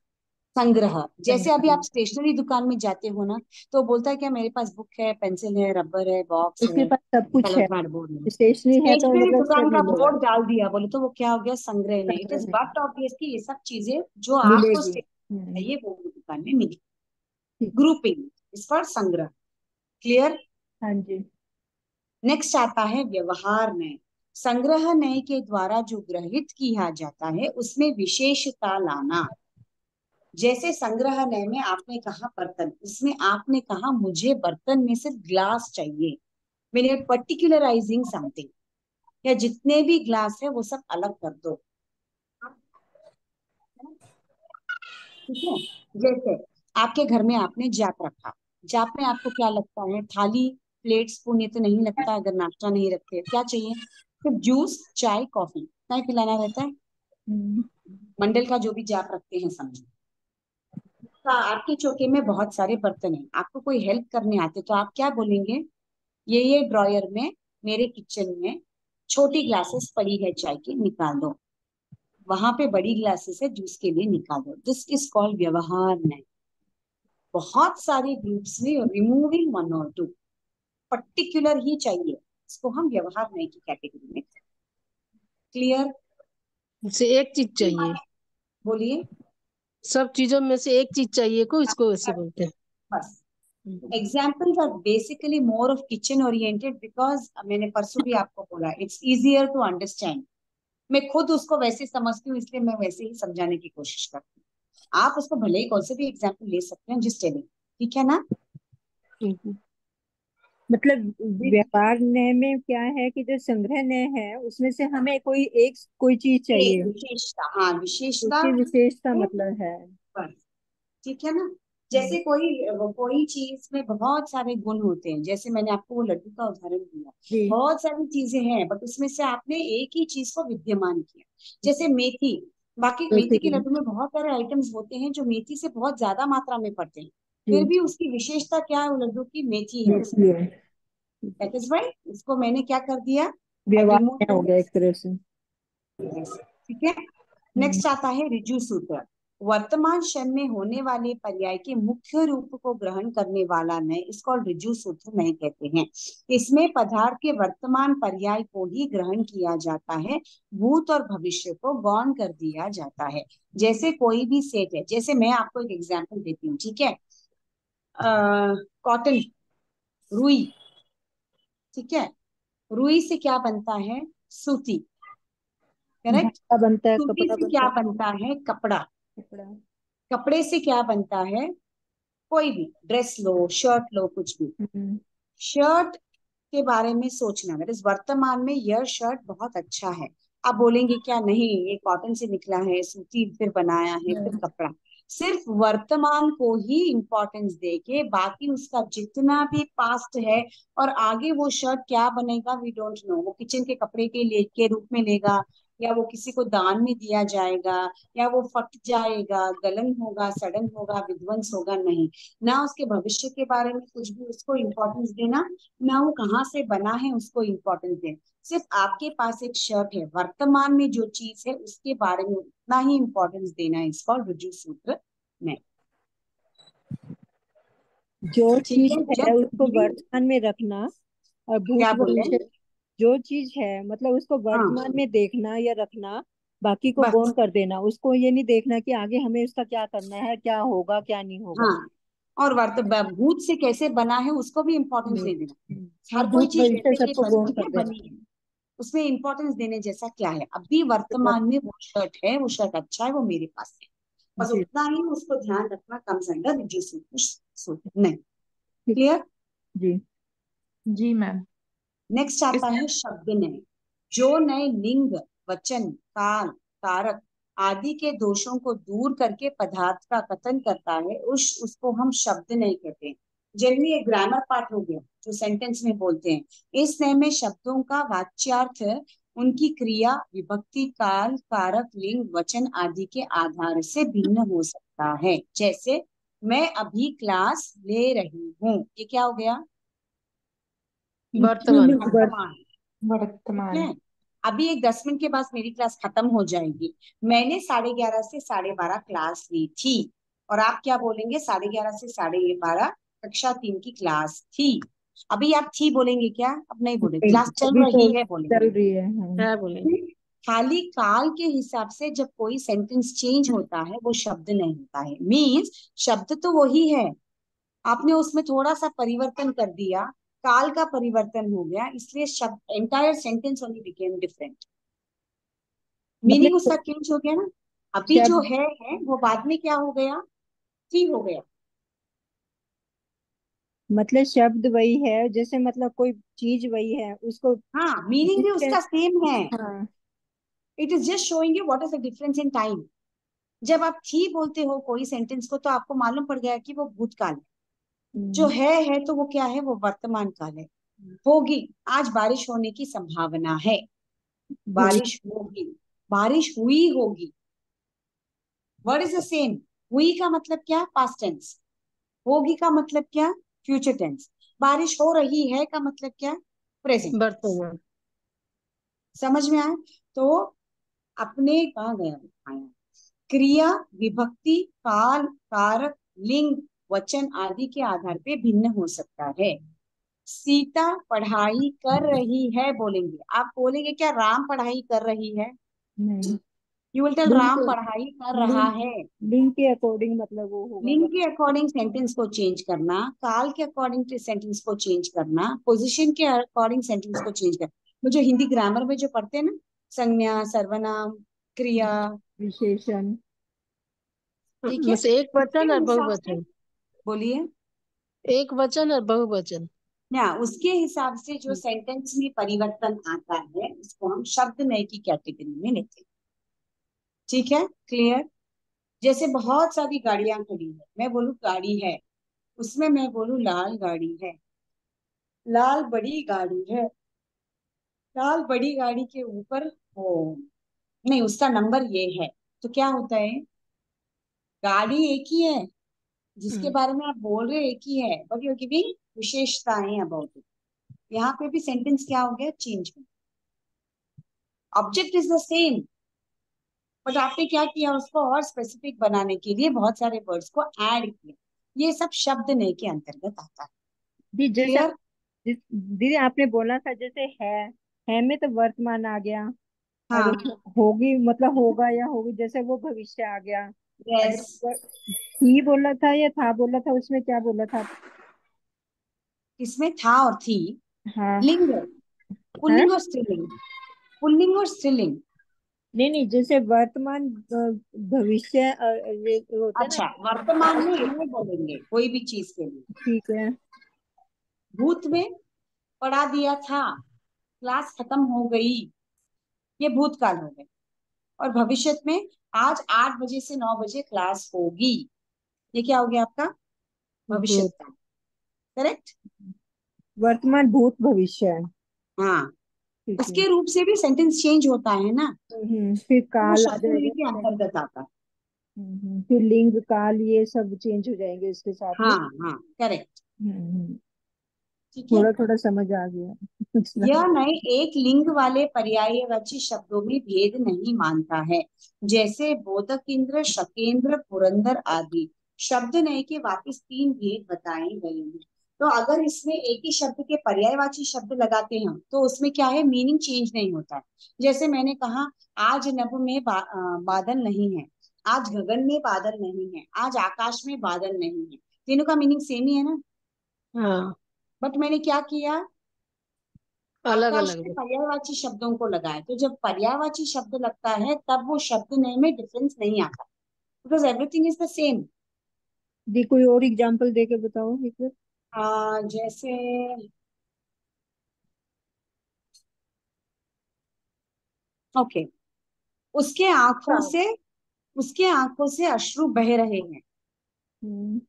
संग्रह, जैसे अभी आप संग्रह। स्टेशनरी दुकान में जाते हो ना, तो बोलता है क्या, मेरे पास बुक है, पेंसिल है, रबर है, बॉक्स उसके है, पास सब कुछ कलर है। कार्ड बोर्ड है। स्टेशनरी है तो स्टेशनरी मतलब दुकान सब का मिलेगा। बोर्ड डाल दिया बोले तो वो क्या हो गया, संग्रह नहीं। इट इज संग्रह है। बट ऑब्वियस कि ये सब चीजें जो आपको मिलेगी। स्टेशनरी चाहिए वो दुकान में मिलेगी। ठीक। ग्रुपिंग इस पर संग्रह। क्लियर? हाँ जी। नेक्स्ट आता है व्यवहार न्याय। संग्रह न्याय के द्वारा जो ग्रहित किया जाता है उसमें विशेषता लाना। जैसे संग्रह न्याय में आपने कहा बर्तन, इसमें आपने कहा मुझे बर्तन में सिर्फ ग्लास चाहिए, मैंने पर्टिकुलराइजिंग समथिंग, या जितने भी ग्लास है वो सब अलग कर दो। ठीक है? जैसे आपके घर में आपने जाप रखा, जाप में आपको क्या लगता है, थाली प्लेट स्पून, ये तो नहीं लगता अगर नाश्ता नहीं रखते। क्या चाहिए? सिर्फ जूस, चाय, कॉफी, क्या पिलाना रहता है? हम्म। मंडल का जो भी जाप रखते हैं समझो। तो आपके चौके में बहुत सारे बर्तन हैं, आपको कोई हेल्प करने आते तो आप क्या बोलेंगे, ये ड्रॉयर में मेरे किचन में छोटी ग्लासेस पड़ी है चाय की, निकाल दो। वहां पे बड़ी ग्लासेस है जूस के लिए, निकाल दो। दिस इज कॉल्ड व्यवहार न्याय। बहुत सारे ग्रुप्स में रिमूविंग वन और टू, पर्टिकुलर ही चाहिए, इसको हम व्यवहार न्याय की कैटेगरी में। क्लियर? से एक चीज चाहिए, बोलिए। सब चीजों में से एक चीज चाहिए को इसको ऐसे बोलते हैं। बस, hmm. Examples are basically more of kitchen oriented, because मैंने परसों भी आपको बोला इट्स इजियर टू अंडरस्टैंड। मैं खुद उसको वैसे समझती हूँ, इसलिए मैं वैसे ही समझाने की कोशिश करती हूँ। आप उसको भले ही कौन से भी एग्जाम्पल ले सकते हैं, जिस टेलिंग, ठीक है ना? हम्म। मतलब व्यापार न्याय में क्या है कि जो संग्रह न्याय है उसमें से हमें कोई चीज एक चाहिए, विशेषता, हाँ विशेषता उसकी विशेषता है, मतलब है। बस। ठीक है ना? हम्म। जैसे कोई चीज में बहुत सारे गुण होते हैं, जैसे मैंने आपको वो लड्डू का उदाहरण दिया, जी। बहुत सारी चीजें हैं बट उसमें से आपने एक ही चीज को विद्यमान किया। जैसे मेथी, बाकी मेथी के बेसिकली। लड्डू में बहुत सारे आइटम्स होते हैं जो मेथी से बहुत ज्यादा मात्रा में पड़ते हैं, फिर जी। भी उसकी विशेषता क्या है, वो लड्डू की मेथी है उसमें। बेसिकली है। दैट इज वाई इसको मैंने क्या कर दिया, आई व्यवहार न्याय हो रिमूव। गया एक तरह से। ठीक है? हम्म। नेक्स्ट आता है ऋजु सूत्र। वर्तमान क्षण में होने वाले पर्याय के मुख्य रूप को ग्रहण करने वाला नय, इसको ऋजु सूत्र नहीं कहते हैं। इसमें पदार्थ के वर्तमान पर्याय को ही ग्रहण किया जाता है, भूत और भविष्य को गौण कर दिया जाता है। जैसे कोई भी सेट है, जैसे मैं आपको एक एग्जांपल देती हूँ, ठीक है? कॉटन, रुई, ठीक है? रुई से क्या बनता है, सूती, करेक्ट? धागा बनता है, सूती कपड़ा से बनता क्या है। बनता है, कपड़ा। कपड़ा। कपड़े से क्या बनता है, कोई भी ड्रेस लो, शर्ट लो, कुछ भी। हम्म। शर्ट के बारे में सोचना, दैट इज वर्तमान में यह शर्ट बहुत अच्छा है। आप बोलेंगे क्या, नहीं ये कॉटन से निकला है, सूती फिर बनाया है, फिर कपड़ा। सिर्फ वर्तमान को ही इंपॉर्टेंस देके बाकी उसका जितना भी पास्ट है और आगे वो शर्ट क्या बनेगा वी डोंट नो, वो किचन के कपड़े के रूप में लेगा, या वो किसी को दान में दिया जाएगा, या वो फट जाएगा, गलन होगा, सड़न होगा, विध्वंस होगा, नहीं। ना उसके भविष्य के बारे में कुछ भी उसको इम्पोर्टेंस देना, ना वो कहाँ से बना है उसको इम्पोर्टेंस देना। सिर्फ आपके पास एक शर्ट है, वर्तमान में जो चीज है उसके बारे में उतना ही इम्पोर्टेंस देना है, इसको ऋजु सूत्र में। जो ठीक चीज है? है जब उसको भी, वर्तमान में रखना, और क्या भूत बोले, भविष्य, जो चीज है मतलब उसको हाँ वर्तमान में देखना या रखना, बाकी को गौण बस, कर देना। उसको ये नहीं देखना कि आगे हमें उसका क्या करना है, क्या होगा क्या नहीं होगा। हाँ। और भूत से कैसे बना है उसको भी इम्पोर्टेंस हम्म। नहीं देना। और हर कोई भूत चीज भविष्य जैसे कि सबको गौण बनती कर है, देना। बनी है, उसमें इम्पोर्टेंस देने जैसा क्या है, अभी वर्तमान में वो शर्ट है, वो शर्ट अच्छा है, वो मेरे पास है, बस जी। उतना ही उसको ध्यान रखना, कम्स अंडर ऋजु सूत्र नहीं। ठीक। क्लियर? जी। जी मैम। नेक्स्ट आता इसमें है शब्द नय। जो नए लिंग, वचन, काल, कारक आदि के दोषों को दूर करके पदार्थ का कथन करता है, उसको हम शब्द नय कहते हैं। जनरली एक ग्रामर पार्ट हो गया जो सेंटेंस में बोलते हैं। इस नय में शब्दों का वाच्यार्थ उनकी क्रिया, विभक्ति, काल, कारक, लिंग, वचन आदि के आधार से भिन्न हो सकता है। जैसे मैं अभी क्लास ले रही हूँ, ये क्या हो गया? वर्तमान। वर्तमान। ठीक वर्तमान। है। अभी एक 10 मिनट के बाद मेरी क्लास खत्म हो जाएगी। मैंने 11:30 से 12:30 क्लास ली थी, और आप क्या बोलेंगे? 11:30 से 12:30 कक्षा 3 की क्लास थी। अभी आप थी बोलेंगे क्या? अब नहीं बोलेंगे, क्लास चल अभी तो रही है बोलेंगे। चल रही है, हाँ। क्या बोलेंगे? खाली काल के हिसाब से जब कोई सेंटेंस चेंज होता है वो शब्द नहीं होता है। मीन्स शब्द तो वही है, आपने उसमें थोड़ा सा परिवर्तन कर दिया, काल का परिवर्तन हो गया, इसलिए शब्द entire sentence only became different. Meaning उसका मतलब चेंज हो गया ना। अभी जो शब्द, है वो बाद में क्या हो गया? थी हो गया। मतलब शब्द वही है, जैसे मतलब कोई चीज वही है उसको हाँ, मीनिंग भी डिफरेंस। उसका सेम है। हाँ। It is just showing you what is the difference in time. जब आप थी बोलते हो कोई सेंटेंस को, तो आपको मालूम पड़ गया कि वो भूतकाल है। जो हम्म, है तो वो क्या है? वो वर्तमान काल है। होगी, आज बारिश होने की संभावना है। भविष्य। बारिश होगी, बारिश हुई होगी। Word is the same. हुई का मतलब क्या? Past tense. होगी का मतलब क्या? Future tense. बारिश हो रही है का मतलब क्या? Present tense. वर्तमान। समझ में आया? तो अपने कहाँ गया आया, क्रिया, विभक्ति, काल, कारक, लिंग, वचन आदि के आधार पे भिन्न हो सकता है। सीता पढ़ाई कर रही है बोलेंगे, आप बोलेंगे क्या राम पढ़ाई कर रही है? नहीं, you will tell link Ram पढ़ाई कर रहा लिंक है। लिंक के अकॉर्डिंग मतलब वो होगा लिंग के अकॉर्डिंग सेंटेंस को चेंज करना, काल के अकॉर्डिंग सेंटेंस को चेंज करना, पोजीशन के अकॉर्डिंग सेंटेंस को चेंज करना। वो जो हिंदी ग्रामर में जो पढ़ते हैं ना, संज्ञा, सर्वनाम, क्रिया, विशेषण। ठीक है, बस एक उसके वचन और हिसाब से बहुवचन। बोलिए एक वचन और बहुवचन। ना, उसके हिसाब से जो सेंटेंस में परिवर्तन आता है उसको हम शब्द नय की कैटेगरी में लेते हैं। ठीक है, क्लियर? जैसे बहुत सारी गाड़ियां खड़ी है, मैं बोलूं गाड़ी है, उसमें मैं बोलूं लाल गाड़ी है, लाल बड़ी गाड़ी है, लाल बड़ी गाड़ी के ऊपर वो, नहीं उसका नंबर ये है, तो क्या होता है? गाड़ी एक ही है, जिसके हम्म, बारे में आप बोल रहे एक ही है, बट यू गिविंग विशेषताएं अबाउट इट। यहाँ पे भी सेंटेंस क्या हो गया? चेंज हो। Object is the same, but आपने क्या किया? उसको और स्पेसिफिक बनाने के लिए बहुत सारे वर्ड्स को ऐड किया। ये सब शब्द नय के अंतर्गत आता है। दी जैसे क्लियर? दीदी आपने बोला था जैसे है में तो वर्तमान आ गया, और हाँ। होगी मतलब होगा या होगी, जैसे वो भविष्य आ गया। यस। अगर ही बोला था या था बोला था, उसमें क्या बोला था? इसमें था और थी हाँ। लिंग है, है। पुल्लिंग और स्त्रीलिंग, पुल्लिंग और स्त्रीलिंग। नहीं नहीं, जैसे वर्तमान भविष्य ये होता है ना। अच्छा, वर्तमान में है बोलेंगे कोई भी चीज के लिए। ठीक है। भूत में पढ़ा दिया था, क्लास खत्म हो गई, ये भूतकाल हो गए। और भविष्य में आज 8 बजे से 9 बजे क्लास होगी, ये क्या हो गया आपका? भविष्य भूत। काल। करेक्ट। वर्तमान, भूत, भविष्य है। हाँ, ठीक है। उसके रूप से भी सेंटेंस चेंज होता है ना, फिर तो वो काल आ शब्द नय के जाएगा। अंतर्गत आता है। फिर लिंग, काल, ये सब चेंज हो जाएंगे इसके साथ हाँ में। हाँ, करेक्ट। हम्म, ठीक है। थोड़ा थोड़ा समझ आ गया। यह नए एक लिंग वाले पर्यायवाची शब्दों में भेद नहीं मानता है, जैसे बोधक इंद्र, शकेंद्र, पुरंदर आदि। शब्द नय के वापिस 3 भेद बताए गए हैं। तो अगर इसमें एक ही शब्द के पर्यायवाची शब्द लगाते हैं तो उसमें क्या है? मीनिंग चेंज नहीं होता है। जैसे मैंने कहा, आज नभ में बादल नहीं है, आज गगन में बादल नहीं है, आज आकाश में बादल नहीं है, तीनों का मीनिंग सेम ही है ना। हाँ, बट मैंने क्या किया? अलग आकाश अलग। में पर्यायवाची शब्दों को लगाए, तो जब पर्यायवाची शब्द लगता है तब वो शब्द नय में डिफरेंस नहीं आता, because everything is the same. दी कोई और एग्जांपल दे के बताओ एक बार। जैसे ओके, उसके आंखों हाँ। से उसके आंखों से अश्रु बह रहे हैं, हम्म,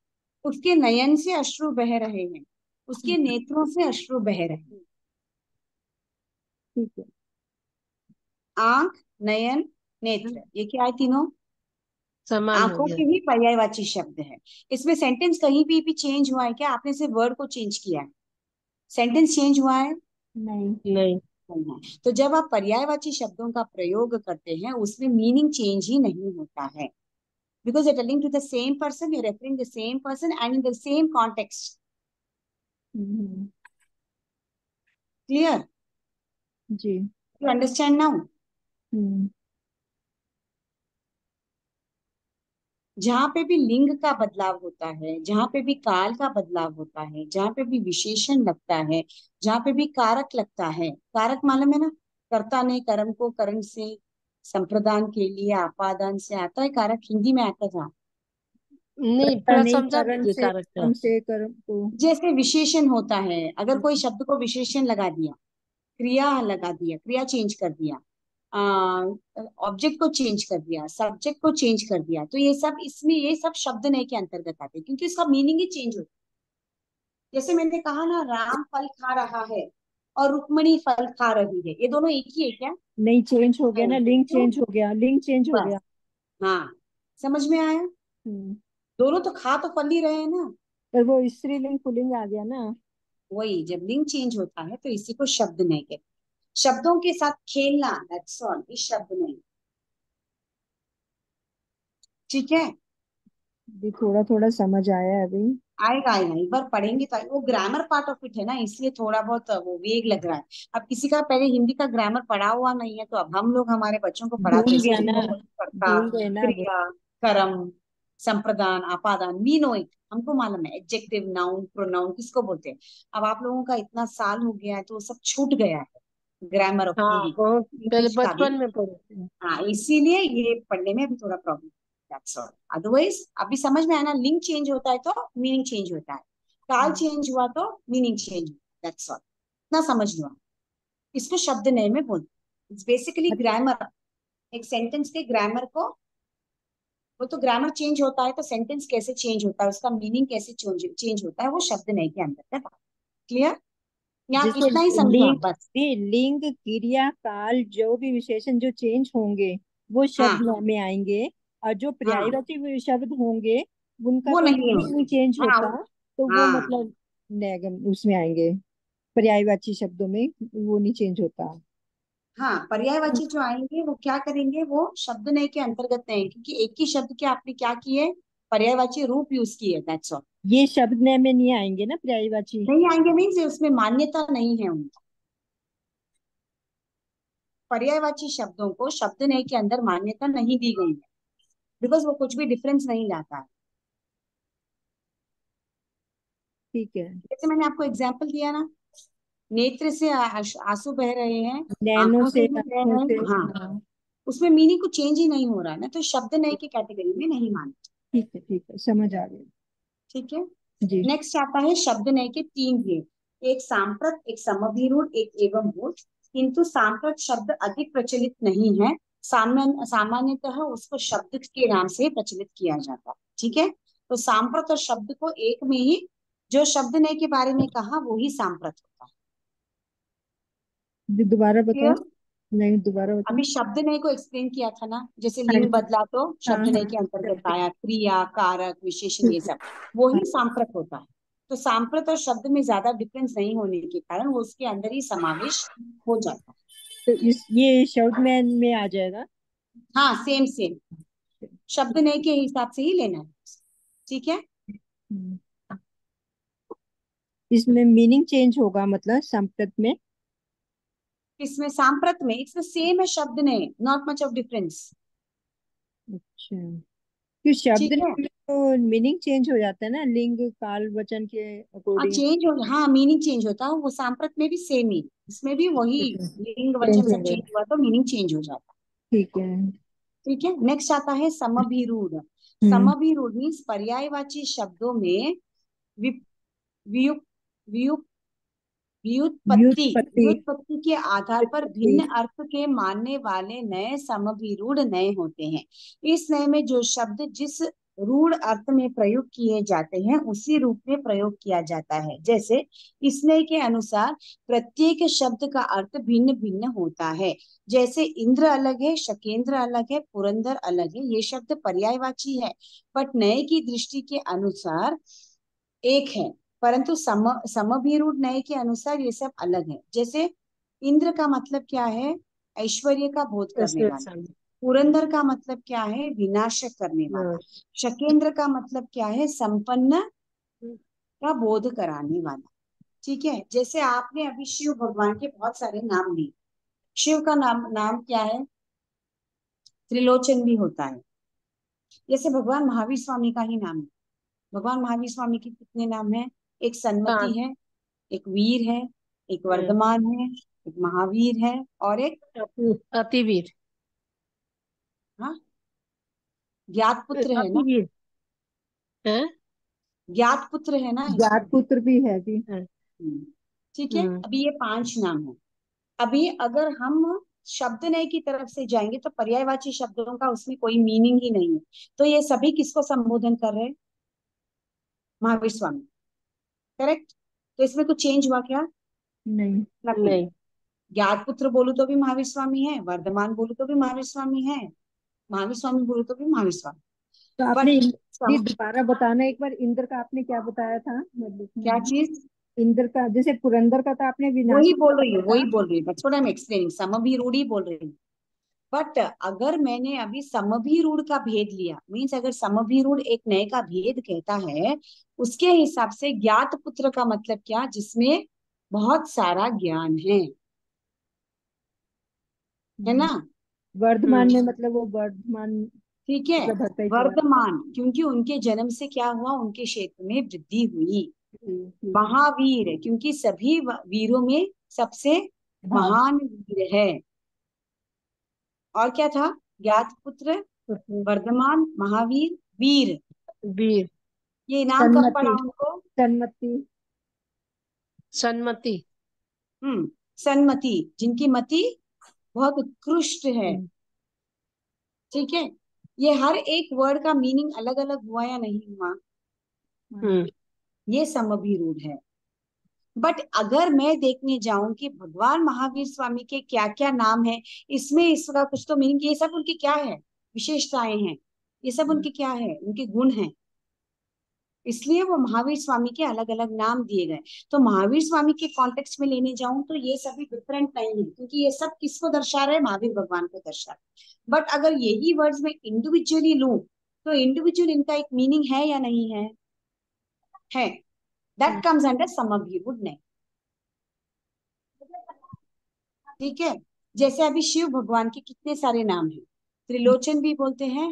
उसके नयन से अश्रु बह रहे हैं, उसके नेत्रों से अश्रु बह रहे हैं। ठीक है। आंख, नयन, नेत्र, ये क्या है तीनों? समान हो आंखों गया। के भी पर्यायवाची शब्द है। इसमें सेंटेंस कहीं भी चेंज हुआ है क्या? आपने सिर्फ वर्ड को चेंज किया है, सेंटेंस चेंज हुआ है नहीं। नहीं। नहीं है। तो जब आप पर्यायवाची शब्दों का प्रयोग करते हैं उसमें मीनिंग चेंज ही नहीं होता है, because you're telling to the same person, you're referring the same person and in the same context. Hmm, Clear? Ji. You understand now? हम्म। जहां पे भी लिंग का बदलाव होता है, जहां पे भी काल का बदलाव होता है, जहां पे भी विशेषण लगता है, जहां पे भी कारक लगता है, कारक मालूम है ना? कर्ता ने कर्म को करण से, संप्रदान के लिए आपादान से आता है कारक, हिंदी में आता था। नहीं, कर्ता थोड़ा नहीं समझा करण दीजिए से, कारक का। कर्म से कर्म को। जैसे विशेषण होता है, अगर कोई शब्द को विशेषण लगा दिया, क्रिया लगा दिया, क्रिया चेंज कर दिया, ऑब्जेक्ट को चेंज कर दिया, सब्जेक्ट को चेंज कर दिया, तो ये सब इसमें ये सब शब्द नय के अंतर्गत आते हैं, क्योंकि इसका मीनिंग ही चेंज होता है। जैसे मैंने कहा ना, राम फल खा रहा है और रुक्मणी फल खा रही है, ये दोनों एक ही है क्या? नहीं, चेंज हो गया ना, नहीं। लिंक क्यों? चेंज हो गया, लिंक चेंज हो बस, गया। हाँ, समझ में आया? हम्म। दोनों तो खा तो फल ही रहे हैं ना। पर वो स्त्रीलिंग पुल्लिंग आ गया ना। वही, जब लिंग चेंज होता है तो इसी को शब्द नहीं कहते। शब्दों के साथ खेलना, दैट्स ऑल, इस शब्द नहीं। ठीक है, भी थोड़ा थोड़ा समझ आया है अभी। आएगा आएगा, एक बार पढ़ेंगे तो वो ग्रामर पार्ट ऑफ इट है ना, इसलिए थोड़ा बहुत वो वेग लग रहा है। अब किसी का पहले हिंदी का ग्रामर पढ़ा हुआ नहीं है, तो अब हम लोग हमारे बच्चों को पढ़ाते भूल हैं, गया ना, जैसे कर्ता, भूल गए ना अब। क्रिया, कर्म, संप्रदान, आपादान, वी नो इट, हमको मालूम है एडजेक्टिव, नाउन, प्रोनाउन किसको बोलते हैं। अब आप लोगों का इतना साल हो गया है तो वो सब छूट गया है, ग्रामर ऑफ हाँ, हिंदी, बहुत पहले इंग्लिश का भी। बचपन में पढ़े थे। हाँ, इसीलिए ये पढ़ने में अभी थोड़ा प्रॉब्लम, दैट्स ऑल। अदरवाइज अभी समझ में आया ना, लिंक चेंज होता है तो मीनिंग चेंज होता है, काल चेंज हुआ तो मीनिंग चेंज हुआ, दैट्स ऑल। इतना समझ लो आप। इसको शब्द नय में बोलते, इट्स बेसिकली ग्रामर। एक सेंटेंस के ग्रामर को, वो तो ग्रामर चेंज होता है तो सेंटेंस कैसे चेंज होता है, उसका मीनिंग कैसे चेंज होता है, वो शब्द नय के अंदर। क्लियर? यहाँ जैसे इतना ही समझो आप लिंग, बस। लिंग क्रिया काल जो भी विशेषण जो चेंज होंगे वो हाँ शब्द में आएंगे, और जो हाँ, पर्यायवाची शब्द होंगे उनका वो कोई नहीं मीनिंग होता। नहीं चेंज हाँ होता, तो वो हाँ मतलब नेगम उसमें आएंगे, पर्यायवाची शब्दों में वो नहीं चेंज होता। हाँ, पर्यायवाची जो आएंगे वो क्या करेंगे, वो शब्द नय के अंतर्गत नहीं, क्योंकि एक ही शब्द के आपने क्या किए, पर्यायवाची रूप यूज किए, दैट्स ऑल। ये शब्द नय में नहीं आएंगे ना पर्यायवाची। नहीं आएंगे मीन्स उसमें मान्यता नहीं है उनकी। पर्यायवाची शब्दों को शब्द नय के अंदर मान्यता नहीं दी गई है, बिकॉज वो कुछ भी डिफरेंस नहीं लाता है। ठीक है। जैसे मैंने आपको एग्जाम्पल दिया ना, नेत्र से आंसू बह रहे हैं, नैनो आंखों से, से भी बह आंखों रहे से। हैं, हाँ, हाँ। उसमें मीनिंग को चेंज ही नहीं हो रहा है ना, तो शब्द नय की कैटेगरी में नहीं मानते। ठीक है, समझ आ गया। ठीक है। जी। नेक्स्ट आता है शब्द नय के तीन भेद, एक सांप्रत, एक समभिरूढ़, एक एवं मूढ़। किंतु सांप्रत शब्द अधिक प्रचलित नहीं है, सामान्यतः उसको शब्द के नाम से प्रचलित किया जाता है। ठीक है, तो सांप्रत और शब्द को एक में ही, जो शब्द नय के बारे में कहा वो ही सांप्रत होता है। जी, दोबारा बताओ। Clear? नहीं, दोबारा बताओ। अभी शब्द नय को एक्सप्लेन किया था ना, जैसे हाँ लिंग जी। बदला तो हाँ शब्द नय हाँ। के अंतर्गत आया, क्रिया, कारक, विशेषण, ये सब वो ही सांप्रत होता है। तो सांप्रत और शब्द में ज्यादा डिफरेंस नहीं होने के कारण वो उसके अंदर ही समावेश हो जाता है। तो इस ये शब्द में आ जाएगा। हाँ, सेम सेम, शब्द नय के हिसाब से ही लेना है। ठीक है, हम्म। इसमें मीनिंग चेंज होगा मतलब संप्रत में। इसमें सांप्रत में इट्स द सेम है शब्द नय, नॉट मच ऑफ डिफरेंस। अच्छा, क्यों शब्द ठीक है, में तो मीनिंग चेंज हो जाता है ना, लिंग काल वचन के हाँ अकॉर्डिंग। चेंज हो, हाँ मीनिंग चेंज होता है, वो सांप्रत में भी सेम ही, इसमें भी वही, लिंग वचन चेंज हो सब गया। चेंज हुआ तो मीनिंग चेंज हो जाता है। ठीक है। ठीक है, नेक्स्ट आता है समभिरूढ़। हम्म। समभिरूढ़ मीन्स पर्यायवाची शब्दों में वि- वियुक्त वियुक्त व्युत्पत्ति, व्युत्पत्ति। व्युत्पत्ति के आधार पर व्युत्पत्ति। भिन्न अर्थ के मानने वाले नए समभिरूढ़ नए होते हैं। इस नए में जो शब्द जिस रूढ़ अर्थ में प्रयोग किए जाते हैं उसी रूप में प्रयोग किया जाता है। जैसे इसने के अनुसार प्रत्येक शब्द का अर्थ भिन्न भिन्न होता है। जैसे इंद्र अलग है, शकेंद्र अलग है, पुरंदर अलग है, ये शब्द पर्यायवाची है, बट नए की दृष्टि के अनुसार एक है, परंतु समभिरूढ़ नए के अनुसार ये सब अलग है। जैसे इंद्र का मतलब क्या है? ऐश्वर्य का बोध करने ऐसे वाला। पुरंदर का मतलब क्या है? विनाशक करने वाला। शकेंद्र का मतलब क्या है? संपन्न का बोध कराने वाला। ठीक है। जैसे आपने अभी शिव भगवान के बहुत सारे नाम लिए। शिव का नाम नाम क्या है? त्रिलोचन भी होता है। जैसे भगवान महावीर स्वामी का ही नाम है। भगवान महावीर स्वामी के कितने नाम हैं? एक सन्मति 5। है, एक वीर है, एक वर्धमान है, एक महावीर है, और एक अतिवीर। हाँ ज्ञात पुत्र है ना। अतिवीर है। ज्ञात पुत्र है ना एक। जात पुत्र भी है जी। ठीक है। अभी ये 5 नाम है। अभी अगर हम शब्द नय की तरफ से जाएंगे तो पर्यायवाची शब्दों का उसमें कोई मीनिंग ही नहीं है। तो ये सभी किसको संबोधन कर रहे हैं? महावीर स्वामी। करेक्ट। तो इसमें कुछ चेंज हुआ क्या? नहीं। नहीं। ज्ञात पुत्र बोलू तो भी महावीर स्वामी है, वर्धमान बोलू तो भी महावीर स्वामी है, महावीर स्वामी बोलू तो भी महावीर स्वामी। तो आपने बट जी दोबारा बताना एक बार, इंद्र का आपने क्या बताया था? क्या चीज? इंद्र का, जैसे पुरंदर का तो आपने वही विनाशक बोल रही हूँ, बताया वही था। बोल रही हूँ, बट थोड़ा मैं एक्सप्लेनिंग समभिरूढ़ ही बोल रही हूँ। बट अगर मैंने अभी समभिरूढ़ का भेद लिया, मीन्स अगर समभिरूढ़ एक नए का भेद कहता है, उसके हिसाब से ज्ञात पुत्र का मतलब क्या? जिसमें बहुत सारा ज्ञान है ना। वर्धमान में मतलब वो वर्धमान ठीक है। मतलब भरता ही चला वर्धमान क्योंकि उनके जन्म से क्या हुआ? उनके क्षेत्र में वृद्धि हुई। गया। महावीर क्योंकि सभी वीरों में सबसे भाग। महान वीर है। और क्या था? ज्ञात पुत्र, वर्धमान, महावीर, वीर। वीर। ये नाम कब पढ़ा सन्मति। उनको? सन्मति। सन्मति। सन्मति, जिनकी मति बहुत उत्कृष्ट है। ठीक है। ये हर एक वर्ड का मीनिंग अलग अलग हुआ या नहीं हुआ? ये समभिरूढ़ है। बट अगर मैं देखने जाऊं कि भगवान महावीर स्वामी के क्या क्या नाम है, इसमें इसका कुछ तो मीनिंग, ये सब उनकी क्या है? विशेषताएं हैं। ये सब उनके क्या है? उनके गुण हैं। इसलिए वो महावीर स्वामी के अलग अलग नाम दिए गए। तो महावीर स्वामी के कॉन्टेक्स्ट में लेने जाऊं तो ये सभी डिफरेंट नहीं है, क्योंकि ये सब किसको दर्शा रहे हैं? महावीर भगवान को दर्शा रहे हैं। बट अगर यही वर्ड्स में इंडिविजुअली लूं तो इंडिविजुअल इनका एक मीनिंग है या नहीं है? है। दैट कम्स अंडर समभिरूढ़ नहीं। ठीक है। जैसे अभी शिव भगवान के कितने सारे नाम हैं? त्रिलोचन भी बोलते हैं,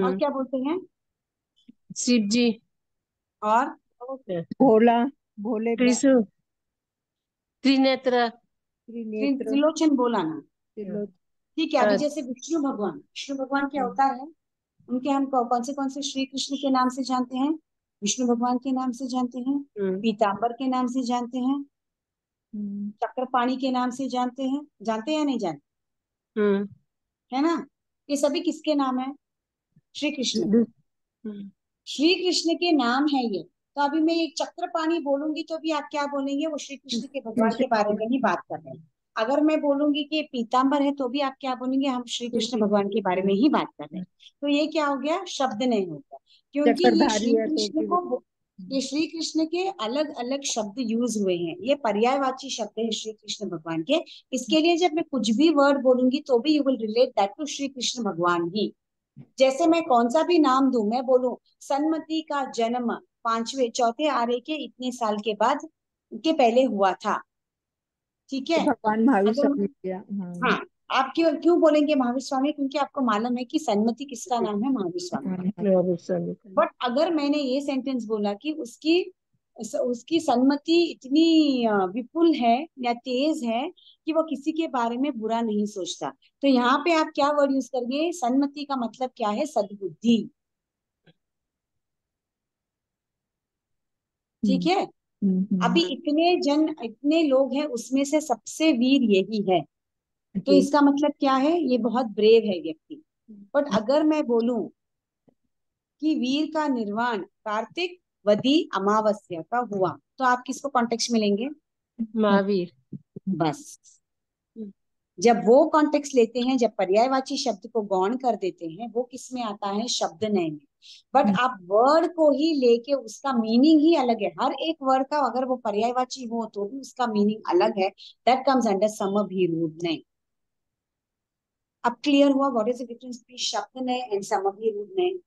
और क्या बोलते हैं? शिव जी। और भोला, भोले त्रिशूल। त्रिनेत्र। त्रिनेत्र। त्रिलोचन बोला ना। त्रिलोक। ठीक है। अभी जैसे विष्णु भगवान के अवतार है, उनके हम कौन से श्री कृष्ण के नाम से जानते हैं? विष्णु भगवान के नाम से जानते हैं, पीताम्बर के नाम से जानते हैं, चक्रपाणी के नाम से जानते हैं। जानते हैं या नहीं जानते? है ना। ये सभी किसके नाम है? श्री कृष्ण के। श्री कृष्ण के नाम है ये। तो अभी मैं एक चक्रपाणी बोलूंगी तो भी आप क्या बोलेंगे? वो श्री कृष्ण के भगवान के बारे में ही बात कर रहे हैं। अगर मैं बोलूंगी कि पीताम्बर है तो भी आप क्या बोलेंगे? हम श्री कृष्ण भगवान के बारे में ही बात कर रहे हैं। तो ये क्या हो गया? शब्द नहीं हो गया, क्योंकि ये चक्रधारी श्री है तो कृष्ण को, ये श्री कृष्ण के अलग अलग शब्द यूज हुए हैं। ये पर्यायवाची शब्द है श्री कृष्ण भगवान के। इसके लिए जब मैं कुछ भी वर्ड बोलूंगी तो भी you will relate that to Shri Krishna भगवान ही। जैसे मैं कौन सा भी नाम दूं, मैं बोलूं सन्मति का जन्म 4वें आर्य के इतने साल के बाद के पहले हुआ था। ठीक है। भगवान महावीर अगर स्वामी किया। हाँ, आप क्यों क्यों बोलेंगे महावीर स्वामी? क्योंकि आपको मालूम है कि सन्मति किसका नाम है? महावीर स्वामी। बट अगर मैंने ये सेंटेंस बोला कि उसकी सन्मति इतनी विपुल है या तेज है कि वो किसी के बारे में बुरा नहीं सोचता, तो यहाँ पे आप क्या वर्ड यूज करेंगे? सन्मति का मतलब क्या है? सद्बुद्धि। ठीक है। अभी इतने लोग हैं, उसमें से सबसे वीर यही है, तो इसका मतलब क्या है? ये बहुत ब्रेव है व्यक्ति। बट अगर मैं बोलूं कि वीर का निर्वाण कार्तिक वदी अमावस्या का हुआ, तो आप किसको कॉन्टेक्स्ट में लेंगे? महावीर। बस जब वो कॉन्टेक्स्ट लेते हैं, जब पर्यायवाची शब्द को गौण कर देते हैं, वो किस में आता है? शब्द नय में। बट आप वर्ड को ही लेके उसका मीनिंग ही अलग है। हर एक वर्ड का अगर वो पर्यायवाची हो तो भी उसका मीनिंग अलग है। दैट कम्स अंडर समभिरूढ। अब क्लियर हुआ what is the difference between शब्द नय एंड समभिरूढ?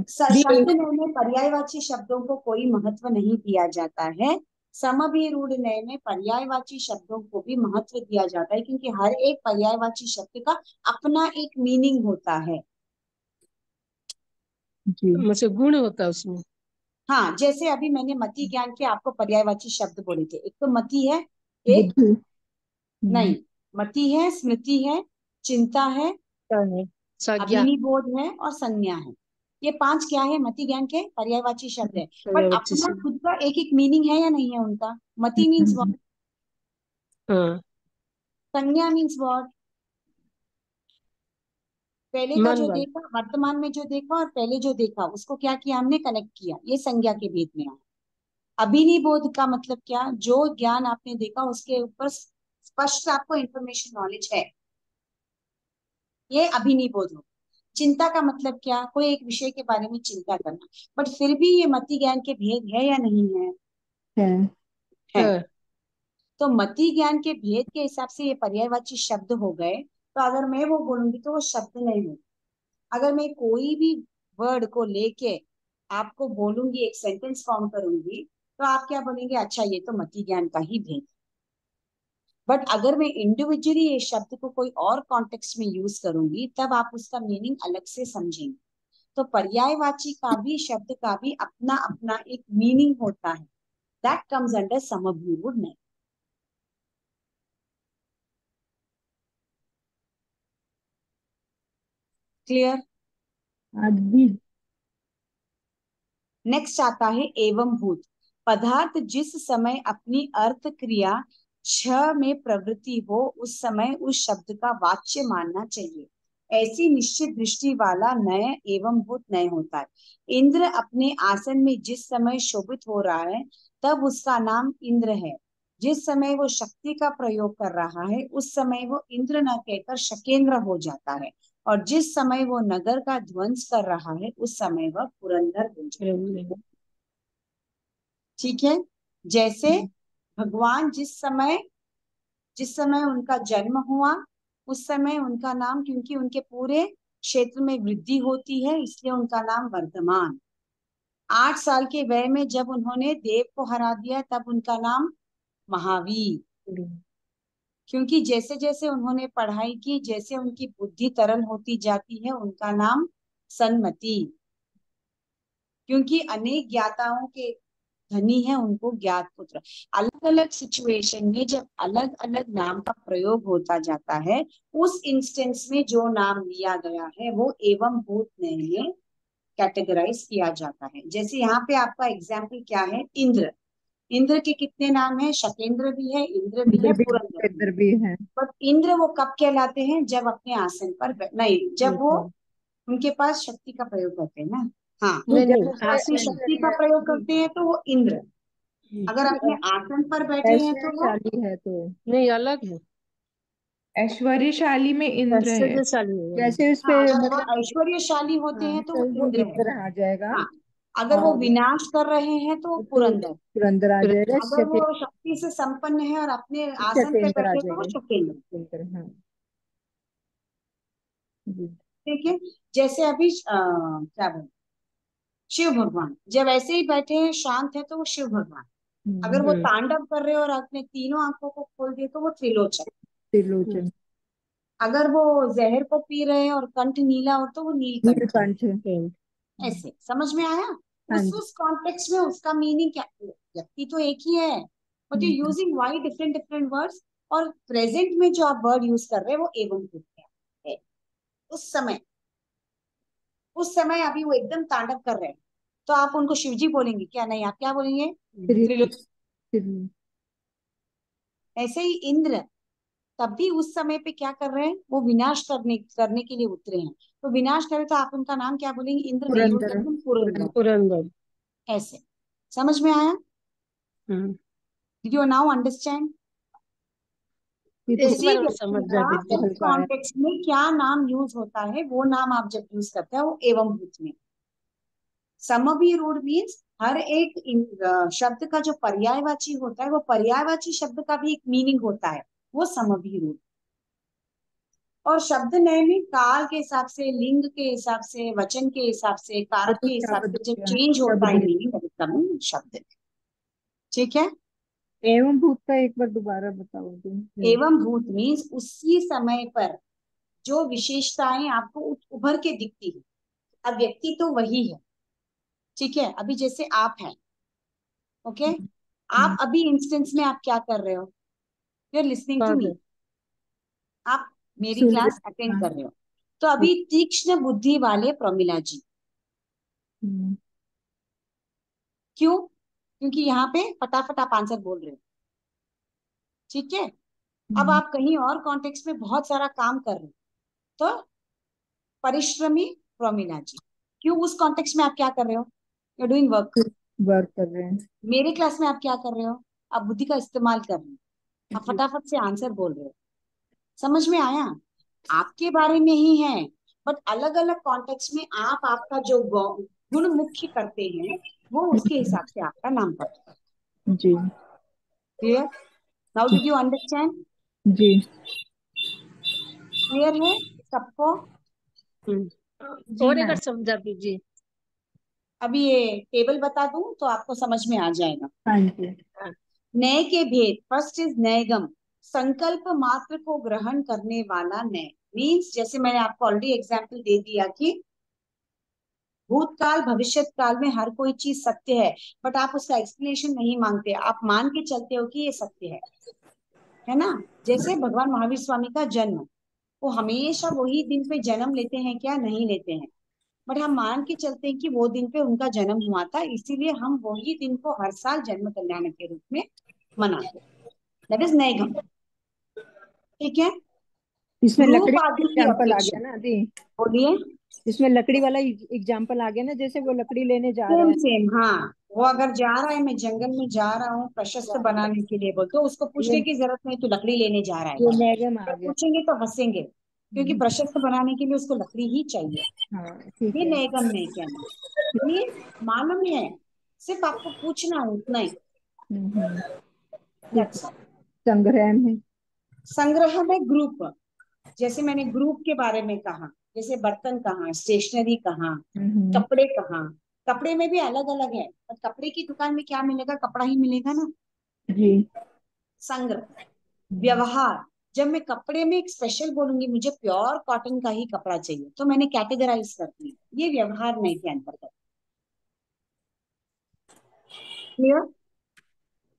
शब्द नय में पर्यायवाची शब्दों को कोई महत्व नहीं दिया जाता है। समभिरूढ नय में पर्यायवाची शब्दों को भी महत्व दिया जाता है, क्योंकि हर एक पर्यायवाची शब्द का अपना एक मीनिंग होता है। मुझे गुण होता है उसमें। हाँ, जैसे अभी मैंने मति ज्ञान के आपको पर्यायवाची शब्द बोले थे। एक तो मति है, एक नहीं, मति है, स्मृति है, चिंता है, संज्ञा। अभिनिबोध है और संज्ञा है। ये 5 क्या है? मति ज्ञान के पर्यायवाची शब्द है। बट अपना खुद का एक एक मीनिंग है या नहीं है उनका? मति मीन्स व्हाट? हाँ, संज्ञा मीन्स व्हाट? पहले का मन जो वाला। देखा, वर्तमान में जो देखा और पहले जो देखा, उसको क्या किया हमने? कनेक्ट किया। ये संज्ञा के भेद में आया। अभिनिबोध का मतलब क्या? जो ज्ञान आपने देखा उसके ऊपर स्पष्ट आपको इंफॉर्मेशन नॉलेज है, ये अभिनिबोध हो। चिंता का मतलब क्या? कोई एक विषय के बारे में चिंता करना। बट फिर भी ये मति ज्ञान के भेद है या नहीं है? है। तो मति ज्ञान के भेद के हिसाब से ये पर्यायवाची शब्द हो गए। तो अगर मैं वो बोलूंगी तो वो शब्द नहीं हो। अगर मैं कोई भी वर्ड को लेके आपको बोलूंगी, एक सेंटेंस फॉर्म करूंगी, तो आप क्या बोलेंगे? अच्छा, ये तो मति ज्ञान का ही भेद। बट अगर मैं इंडिविजुअली ये शब्द को कोई और कॉन्टेक्स्ट में यूज करूंगी, तब आप उसका मीनिंग अलग से समझेंगे। तो पर्यायवाची का भी, शब्द का भी अपना अपना एक मीनिंग होता है। दैट कम्स अंडर समभिरूढ। क्लियर? नेक्स्ट आता है एवं भूत। पदार्थ जिस समय अपनी अर्थ क्रिया छ में प्रवृत्ति हो, उस समय उस शब्द का वाच्य मानना चाहिए। ऐसी निश्चित दृष्टि वाला नय एवं भूत नय होता है। इंद्र अपने आसन में जिस समय शोभित हो रहा है, तब उसका नाम इंद्र है। जिस समय वो शक्ति का प्रयोग कर रहा है, उस समय वो इंद्र न कहकर शकेंद्र हो जाता है। और जिस समय वो नगर का ध्वंस कर रहा है, उस समय वह पुरंदर हो जाता है। ठीक है? जैसे भगवान जिस समय उनका जन्म हुआ, उस समय उनका नाम, क्योंकि उनके पूरे क्षेत्र में वृद्धि होती है, इसलिए उनका नाम वर्धमान। 8 साल के वय में जब उन्होंने देव को हरा दिया, तब उनका नाम महावीर। क्योंकि जैसे जैसे उन्होंने पढ़ाई की, जैसे उनकी बुद्धि तरल होती जाती है, उनका नाम सन्मति। क्योंकि अनेक ज्ञाताओं के धनी है, उनको ज्ञात पुत्र। अलग अलग सिचुएशन में जब अलग अलग नाम का प्रयोग होता जाता है, उस इंस्टेंस में जो नाम लिया गया है वो एवं भूत में कैटेगराइज किया जाता है। जैसे यहाँ पे आपका एग्जाम्पल क्या है? इंद्र। इंद्र के कितने नाम है? शकेंद्र भी है, इंद्र भी है, पुरंदर भी है। बट इंद्र वो कब कहलाते हैं? जब अपने आसन पर नहीं, जब वो उनके पास शक्ति का प्रयोग करते हैं ना। हाँ, अपनी शक्ति का प्रयोग करते हैं तो वो इंद्र। अगर अपने आसन पर बैठे हैं तो वो है तो नहीं, अलग है। ऐश्वर्यशाली में इंद्र है। जैसे उस पे हाँ, अगर वो मतलब ऐश्वर्यशाली होते हैं तो वो वो इंद्र है। इंद्र आ जाएगा। हाँ, अगर वो विनाश कर रहे हैं तो वो पुरंदर। पुरंदर आ जाएगा। अगर वो शक्ति से संपन्न है और अपने आसन पे शकेंद्र आ बैठे तो वो जाएगा। शकेंद्र। हाँ ठीक है? जैसे अभी क्या बोलते, शिव भगवान जब ऐसे ही बैठे हैं, शांत है, तो वो शिव भगवान। अगर वो तांडव कर रहे हो और अपने तीनों आंखों को खोल दिए तो वो त्रिलोचन। अगर वो जहर को पी रहे हैं और कंठ नीला हो तो वो नीलकंठ। ऐसे समझ में आया? उस कॉन्टेक्स्ट में उसका मीनिंग क्या? व्यक्ति तो एक ही है, but you using why different different words. और प्रेजेंट में जो आप वर्ड यूज कर रहे हैं वो एवं भूत है। उस समय अभी वो एकदम तांडव कर रहे हैं, तो आप उनको शिवजी बोलेंगे क्या? नहीं, आप क्या बोलेंगे? त्रिलोकी। ऐसे ही इंद्र तब भी उस समय पे क्या कर रहे हैं, वो विनाश करने करने के लिए उतरे हैं। तो विनाश करे तो आप उनका नाम क्या बोलेंगे, इंद्र नहीं बोल पुरंदर। सकते, पुरंदर। पुरंदर। ऐसे समझ में आया? Hmm. Did you now understand? ये तो एक उसी बार और व्यक्ति समझ जा का दीजिए। उस हल्का है। कॉन्टेक्स्ट में क्या नाम यूज होता है, वो नाम आप जब यूज करते हैं वो एवं भूत में। समभिरूढ़ मीन्स हर एक शब्द का जो पर्यायवाची होता है, वो पर्यायवाची शब्द का भी एक मीनिंग होता है, वो समभिरूढ़। और शब्द नय में काल के हिसाब से, लिंग के हिसाब से, वचन के हिसाब से, ये कारक तो के हिसाब शब्द से जब है, चेंज होता शब्द है है। मीनिंग, शब्द है। ठीक है। एवं भूत का एक बार दोबारा बताओगे? एवं भूत मीन्स उसी समय पर जो विशेषताएं आपको उभर के दिखती है। अब व्यक्ति तो वही है, ठीक है। अभी जैसे आप हैं, ओके, आप अभी इंस्टेंस में आप क्या कर रहे हो, यू आर लिसनिंग टू पढ़ मी, रहे। आप मेरी सुन क्लास रहे। अटेंड हाँ। कर रहे हो। तो अभी तीक्ष्ण बुद्धि वाले प्रमिला जी, हम्म। क्यों? क्योंकि यहाँ पे फटाफट आप आंसर बोल रहे हो, ठीक है। अब हम्म। आप कहीं और कॉन्टेक्स्ट में बहुत सारा काम कर रहे हो, तो परिश्रमी प्रमिला जी, क्यों? उस कॉन्टेक्स्ट में आप क्या कर रहे हो, you are doing work. Work कर रहे हैं। मेरे क्लास में आप क्या कर रहे हो, आप बुद्धि का इस्तेमाल कर रहे हो, आप जी। फटाफट से आंसर बोल रहे हो। समझ में आया? आपके बारे में ही है, बट अलग अलग कॉन्टेक्स्ट में आप आपका जो गुण मुख्य करते हैं, वो उसके हिसाब से आपका नाम पड़ता जी। है। Clear? Now did you understand? जी। क्लियर है सबको? जी और एक बार मैम। समझा दीजिए। अभी ये टेबल बता दूं तो आपको समझ में आ जाएगा। हाँ जी। हाँ। नय के भेद, फर्स्ट इज नयगम, संकल्प मात्र को ग्रहण करने वाला नय। मीन्स जैसे मैंने आपको ऑलरेडी एग्जाम्पल दे दिया कि भूतकाल भविष्य काल में हर कोई चीज सत्य है, बट आप उसका एक्सप्लेनेशन नहीं मांगते, आप मान के चलते हो कि ये सत्य है ना। जैसे भगवान महावीर स्वामी का जन्म, वो हमेशा वही दिन पे जन्म लेते हैं क्या? नहीं लेते हैं, बट हम मान के चलते हैं कि वो दिन पे उनका जन्म हुआ था, इसीलिए हम वही दिन को हर साल जन्म कल्याण के रूप में मनाते हैं। दैट इज नैगम। ठीक है। इसमें लकड़ी रूप का आदि की एग्जाम्पल आ अपेक्षा, गया ना अभी। बोलिए। इसमें लकड़ी वाला एग्जाम्पल आ गया ना, जैसे वो लकड़ी लेने जा रहा सेम है। सेम, हाँ। वो अगर जा रहा है, मैं जंगल में जा रहा हूँ प्रशस्त बनाने के लिए बोलते, तो उसको ये पूछने की जरूरत नहीं, तो लकड़ी लेने जा रहा ये है। मैगम आ तो गया। पूछेंगे तो हंसेंगे, क्योंकि हम्म। प्रशस्त बनाने के लिए उसको लकड़ी ही चाहिए। हाँ ठीक ये है। नैगम नहीं कहना, ये मालूम है, सिर्फ आपको पूछना है, उतना ही। हम्म। ठीक है। That's all। संग्रह में। संग्रह में ग्रुप, जैसे मैंने ग्रुप के बारे में कहा, जैसे बर्तन कहाँ, स्टेशनरी कहाँ, हम्म। कपड़े कहाँ। कपड़े में भी अलग अलग है, पर कपड़े की दुकान में क्या मिलेगा, कपड़ा ही मिलेगा ना। जी। संग्रह। व्यवहार, जब मैं कपड़े में एक स्पेशल बोलूंगी मुझे प्योर कॉटन का ही कपड़ा चाहिए, तो मैंने कैटेगराइज कर दिया, ये व्यवहार नहीं के अंतर्गत। क्लियर?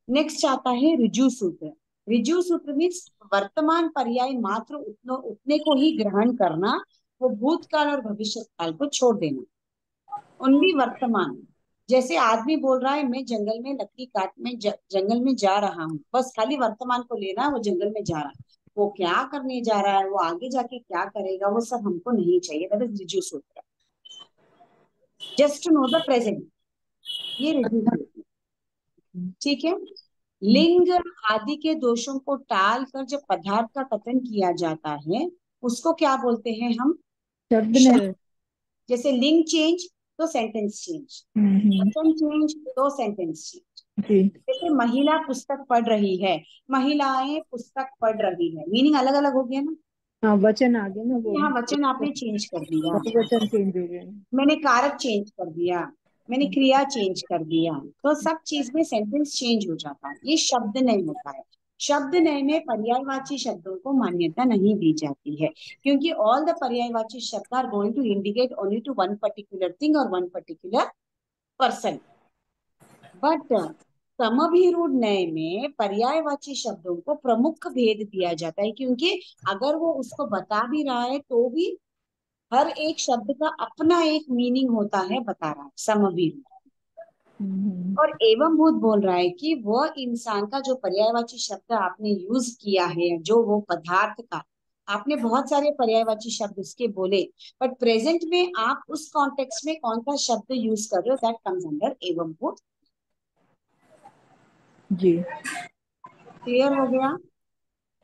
नेक्स्ट आता है ऋजु सूत्र। ऋजु सूत्र मीन्स वर्तमान पर्याय मात्र उतने को ही ग्रहण करना, वो भूतकाल और भविष्य काल को छोड़ देना, ओनली वर्तमान। जैसे आदमी बोल रहा है मैं जंगल में लकड़ी काट में जंगल में जा रहा हूँ, बस खाली वर्तमान को लेना, वो जंगल में जा रहा है, वो क्या करने जा रहा है, वो आगे जाके क्या करेगा, वो सब हमको नहीं चाहिए। दैट इज ऋजु सूत्र। Just to know the present, ये ऋजु सूत्र। ठीक है। लिंग आदि के दोषों को टाल कर जब पदार्थ का कथन किया जाता है, उसको क्या बोलते हैं हम? शब्द ने। शब्द। जैसे लिंग चेंज तो सेंटेंस चेंज, हम्म। वचन चेंज तो सेंटेंस चेंज। जी। जैसे महिला पुस्तक पढ़ रही है, महिलाएं पुस्तक पढ़ रही है, मीनिंग अलग अलग हो गया ना। हाँ वचन आ गया ना वो। यहाँ वचन आपने चेंज कर दिया, वचन चेंज हो गए। मैंने कारक चेंज कर दिया, मैंने क्रिया चेंज कर दिया, तो सब चीज में सेंटेंस चेंज हो जाता है। ये शब्द नहीं होता है। शब्द नय में पर्यायवाची शब्दों को मान्यता नहीं दी जाती है, क्योंकि ऑल द पर्यायवाची शब्द are going to indicate only to one particular thing और वन पर्टिकुलर पर्सन। बट समभिरूढ़ नय में पर्यायवाची शब्दों को प्रमुख भेद दिया जाता है, क्योंकि अगर वो उसको बता भी रहा है तो भी हर एक शब्द का अपना एक मीनिंग होता है, बता रहा है समभिरूढ़। और एवं भूत बोल रहा है कि वह इंसान का जो पर्यायवाची शब्द आपने यूज किया है, जो वो पदार्थ का आपने बहुत सारे पर्यायवाची शब्द उसके बोले, बट प्रेजेंट में आप उस कॉन्टेक्स्ट में कौन सा शब्द यूज कर रहे हो, दैट कम्स अंडर एवं भूत। जी क्लियर हो गया?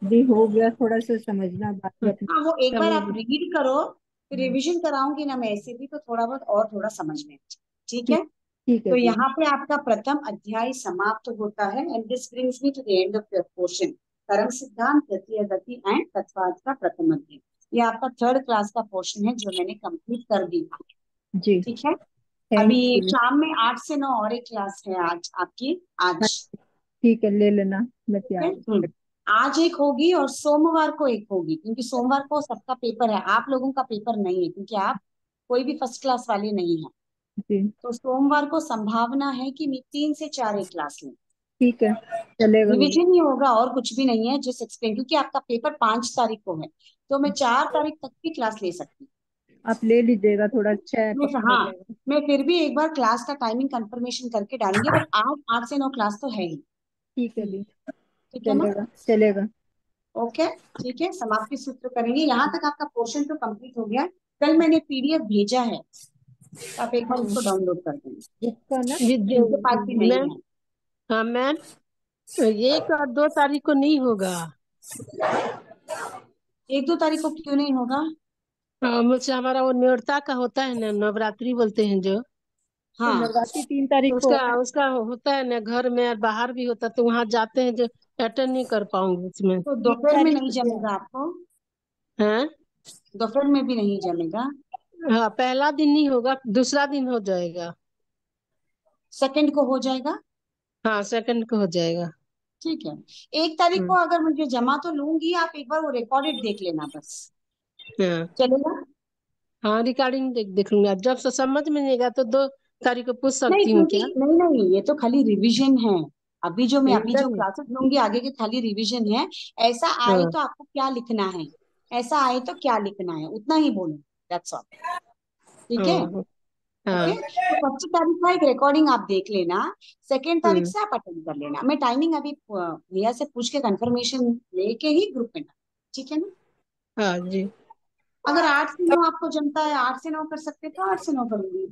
जी, हो गया, थोड़ा सा समझना बाकी अपने हाँ, वो एक बार आप समझ रीड करो, फिर रिवीजन कराऊंगी ना मैं ऐसे भी, तो थोड़ा बहुत और थोड़ा समझ में आए। ठीक ठीक है? ठीक है तो जी। यहाँ पे आपका प्रथम अध्याय समाप्त होता है, and this brings me to the end of your portion, कर्म सिद्धांत, तृतीय गति एंड तत्वार्थ का प्रथम अध्याय। ये आपका थर्ड क्लास का पोर्शन है जो मैंने कंप्लीट कर दिया। जी, ठीक है? थैंक अभी यू। शाम में 8 से 9 और एक क्लास है आज आपकी, हाँ, आज। ठीक है, ले लेना, मैं ठीक है? तैयार हूँ। आज एक होगी और सोमवार को एक होगी, क्योंकि सोमवार को सबका पेपर है, आप लोगों का पेपर नहीं है क्योंकि आप कोई भी फर्स्ट क्लास वाले नहीं है। जी तो सोमवार को संभावना है कि मैं 3 से 4 एक क्लास लूँ। ठीक है, चलेगा। रिवीजन ही होगा और कुछ भी नहीं है, जस्ट एक्सप्लेन, क्योंकि आपका पेपर 5 तारीख को है, तो मैं 4 तारीख तक की क्लास ले सकती आप ले लीजिएगा, थोड़ा अच्छा है, हूँ। पता हो हाँ, जाएगा। मैं फिर भी एक बार क्लास का टाइमिंग कंफर्मेशन करके डालूंगी, बट आज 8 से 9 क्लास तो है ही। ठीक है दी, ठीक है ना? चलेगा चलेगा। ओके, ठीक है, समाप्ति सूत्र करेंगे। यहाँ तक आपका पोर्शन तो कंप्लीट हो गया। कल मैंने पीडीएफ भेजा है, तो आप एक बार उसको डाउनलोड कर देंगे, इसका ना जिनके पास भी नहीं मैम। है। हाँ मैम, 1 और 2 तारीख को नहीं होगा। 1-2 तारीख को क्यों नहीं होगा? हाँ, मुझसे हमारा वो न्योरता का होता है ना, नवरात्रि बोलते हैं जो, तो हाँ, नवरात्रि 3 तारीख को उसका है। उसका होता है ना, घर में और बाहर भी होता है, तो वहाँ जाते हैं जो, अटेंड नहीं कर पाऊंगी उसमें। तो तीन दोपहर में तारीख नहीं को क्या है? जमेगा आपको? हाँ दोपहर में भी नहीं जमेगा? हाँ, पहला दिन नहीं होगा, दूसरा दिन हो जाएगा। सेकंड को हो जाएगा? हाँ, सेकंड को हो जाएगा। ठीक है। 1 तारीख को हम्म, अगर मुझे जमा तो लूंगी, आप एक बार वो रिकॉर्डेड देख लेना बस, हाँ चलेगा? हाँ, रिकॉर्डिंग देख लूंगा, जब से समझ में नहीं गया तो 2 तारीख को पूछ नहीं, सकती हूँ क्योंकि क्या? नहीं नहीं, ये तो खाली रिवीजन है। अभी जो रिवीजन है। क्लासेस लूंगी आगे के खाली रिवीजन है। ऐसा आए हाँ तो आपको क्या लिखना है, ऐसा आए तो क्या लिखना है, उतना ही बोलो, दैट्स ऑल। ठीक है? हाँ ओके, हाँ। तो 25 तारीख का एक रिकॉर्डिंग आप देख लेना, 2 तारीख हम्म, से आप अटेंड कर लेना। मैं टाइमिंग अभी भैया से पूछ के कंफर्मेशन लेके ही ग्रुप में डाल, ठीक है ना? हाँ जी। अगर 8 से 9 आपको जमता है, 8 से 9 कर सकते तो 8 से 9 करूंगी।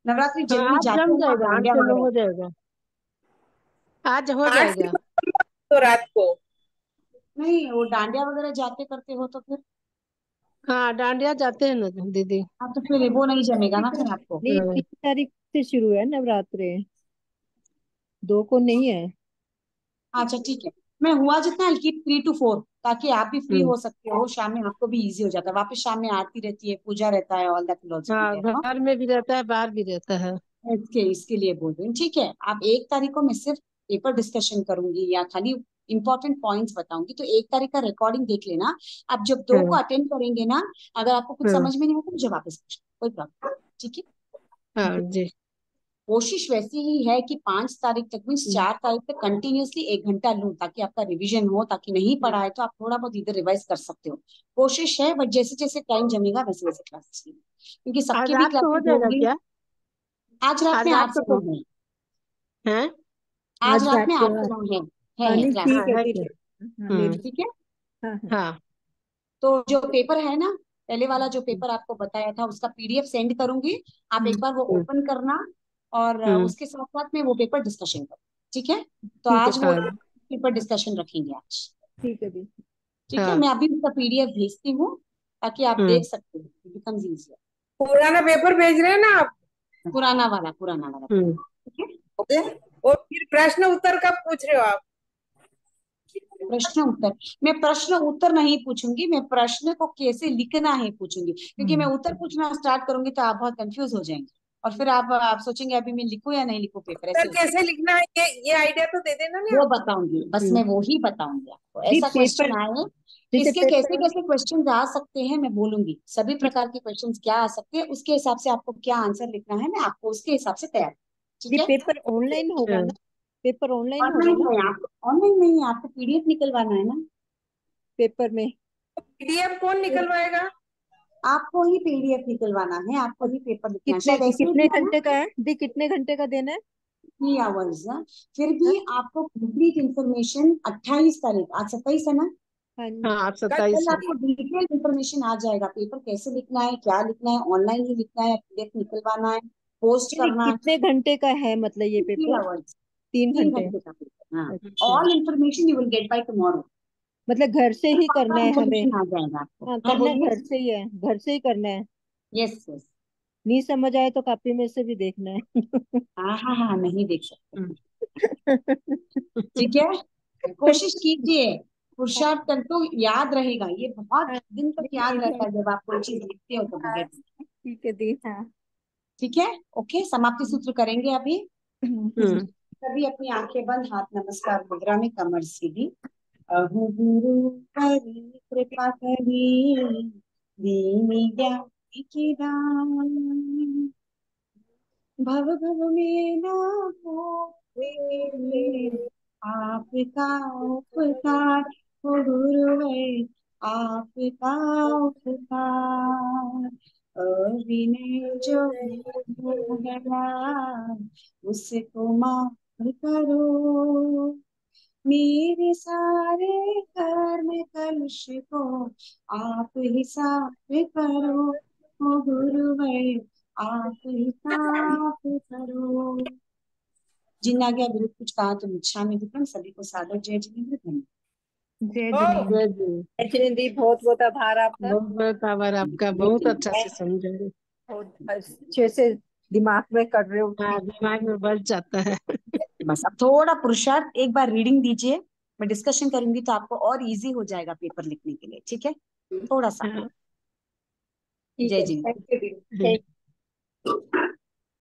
नवरात्रि हाँ, जनरली आज जाते जम हैं ना आप जाएगा, आठ डांडिया से नौ वगैरह। हो जाएगा, आज हो 8 से जाएगा। 9 तो रात को। नहीं, वो डांडिया वगैरह जाते करते हो तो फिर, हाँ, डांडिया जाते हैं ना दीदी। हाँ, तो फिर वो नहीं जमेगा ना फिर आपको। नहीं, हाँ 3 तारीख से शुरू है नवरात्रि, 2 को नहीं है। अच्छा ठीक है, मैं हुआ जितना आई कीप 3 to 4, ताकि आप भी फ्री हम्म, हो सकते हो, शाम में आपको भी इजी हो जाता है, वापस शाम में आरती रहती है, पूजा रहता है, all that will also be हाँ, देयर। घर में भी रहता है, बाहर भी रहता है। इसके लिए बोल रही हूँ। ठीक है, आप 1 तारीख को मैं सिर्फ पेपर डिस्कशन करूंगी या खाली इंपॉर्टेंट पॉइंट्स बताऊंगी, तो 1 तारीख का रिकॉर्डिंग देख लेना। आप जब 2 को हाँ अटेंड करेंगे ना, अगर आपको कुछ हाँ समझ में नहीं आता मुझे वापस पूछना, कोई प्रॉब्लम। ठीक है? हाँ जी। कोशिश वैसी ही है कि 5 तारीख तक मीन्स हम्म, 4 तारीख तक कंटिन्यूअसली 1 घंटा लूं, ताकि आपका रिवीजन हो, ताकि नहीं पढ़ा है तो आप थोड़ा बहुत इधर रिवाइज कर सकते हो। कोशिश है, बट जैसे जैसे टाइम जमेगा वैसे वैसे क्लासेस लेंगे, क्योंकि आज सबके भी रात को हो क्लासेस जाएगा होंगी। क्या? आज रात आज में रात 8 को से 9 है। है? आज आज रात रात में को 8 से है। 9 है, हाँ है नहीं, क्लास। हाँ, ठीक है है ठीक क्या? है। हाँ, ले हम्म, ली। ठीक है? हाँ हाँ। हाँ तो जो पेपर है ना, पहले वाला जो पेपर आपको बताया था उसका पीडीएफ सेंड करूंगी, आप एक बार वो हम्म, ओपन करना, और हम्म, उसके साथ साथ में वो पेपर डिस्कशन करो। ठीक है? तो ठीक है, आज वो हाँ पेपर डिस्कशन रखेंगे आज। ठीक है दी। ठीक है, हाँ। मैं अभी उसका पीडीएफ भेजती हूँ, ताकि आप देख हम्म, सकते हो, बिकम्स इजियर। पुराना पेपर भेज रहे हैं ना आप? पुराना वाला हम्म, ठीक है? ओके। और फिर प्रश्न उत्तर कब पूछ रहे हो आप? प्रश्न उत्तर, मैं प्रश्न उत्तर नहीं पूछूंगी, मैं प्रश्न को कैसे लिखना है पूछूंगी, क्योंकि मैं उत्तर पूछना स्टार्ट करूंगी तो आप बहुत कंफ्यूज हो जाएंगे, और फिर आप सोचेंगे अभी मैं लिखूं या नहीं लिखूं पेपर, उत्तर ऐसे हो जाएगा। कैसे लिखना है, ये आइडिया तो दे देना ना वो आप। बताऊंगी, बस हम्म। मैं वो ही बताऊंगी आपको, दी ऐसा पेपर, क्वेश्चन आए, जैसे इसके कैसे पेपर, कैसे क्वेश्चंस आ सकते हैं मैं बोलूंगी, सभी प्रकार के क्वेश्चंस क्या आ सकते हैं, उसके हिसाब से आपको क्या आंसर लिखना है, मैं आपको उसके हिसाब से तैयार, दी ठीक है? पेपर ऑनलाइन होगा हाँ, ना? पेपर ऑनलाइन होगा ऑनलाइन ना? है, आपको ऑनलाइन नहीं है, आपको पीडीएफ निकलवाना है ना। पेपर में पीडीएफ कौन निकलवाएगा? आपको ही पीडीएफ निकलवाना है, आपको ही पेपर लिखना है, कितने शायद ऐसे ही कितने दिया ना। घंटे का है दी, कितने घंटे का देना है? 3 आवर्स। फिर भी आपको कंप्लीट इंफॉर्मेशन 28 तारीख, आज 27 है ना, हाँ जी। हाँ कल 27 है। आपको डिटेल इंफॉर्मेशन आ जाएगा। पेपर कैसे लिखना है, क्या लिखना है, ऑनलाइन ही लिखना है, पीडीएफ निकलवाना है, पोस्ट नहीं, करना है। कितने घंटे का है मतलब ये 3 पेपर? आवर्स, 3 3 घंटे। घंटे का पेपर। हाँ, अच्छा, all information you will get by tomorrow. मतलब घर से ही करना है हमें? इंफॉर्मेशन आ जाएगा आपको। हाँ, हाँ करना बोलिए। घर से ही है, घर से ही करना है। Yes yes. नहीं समझ आए तो कॉपी में से भी देखना है। हाँ हाँ हाँ, नहीं देख सकते। ठीक है, कोशिश कीजिए, पुरुषार्थ कर तो याद रहेगा। ये बहुत हाँ, दिन तक याद रहता है जब आप कोई चीज लिखते हो तो हाँ, बगैर। ठीक है दी। हाँ। ठीक है, ओके, समाप्ति सूत्र करेंगे अभी। हम्म सभी अपनी आंखें बंद, हाथ नमस्कार मुद्रा में, कमर सीधी। अहु गुरु हरि कृपा करी, दीनी ज्ञान की दान। भव भव में ना होवे, आपका उपकार हो गुरुवर, आपका उपकार। अविनय जो हो गया उसको माफ करो, मेरे सारे कर्म कलुष को आप ही साफ करो। ओ गुरुवर, आप ही साफ करो। जिन्ना विरुद्ध कुछ कहा तो इच्छामि दुक्कड़म। सभी को सादर जय जिनेन्द्र। धन्यवाद। जय ओ जिनेन्द्र। जय जी। एक्चुअली दी बहुत बहुत आभार आपका। बहुत बहुत आभार आपका, बहुत अच्छा से समझे। बहुत अच्छे से दिमाग में कर रहे हो। हाँ, दिमाग में बस जाता है। बस अब थोड़ा पुरुषार्थ, एक बार रीडिंग दीजिए, मैं डिस्कशन करूंगी तो आपको और इजी हो जाएगा पेपर लिखने के लिए। ठीक है, थोड़ा सा। हाँ, ठीक जय है, जी। थैंक यू दी। थैंक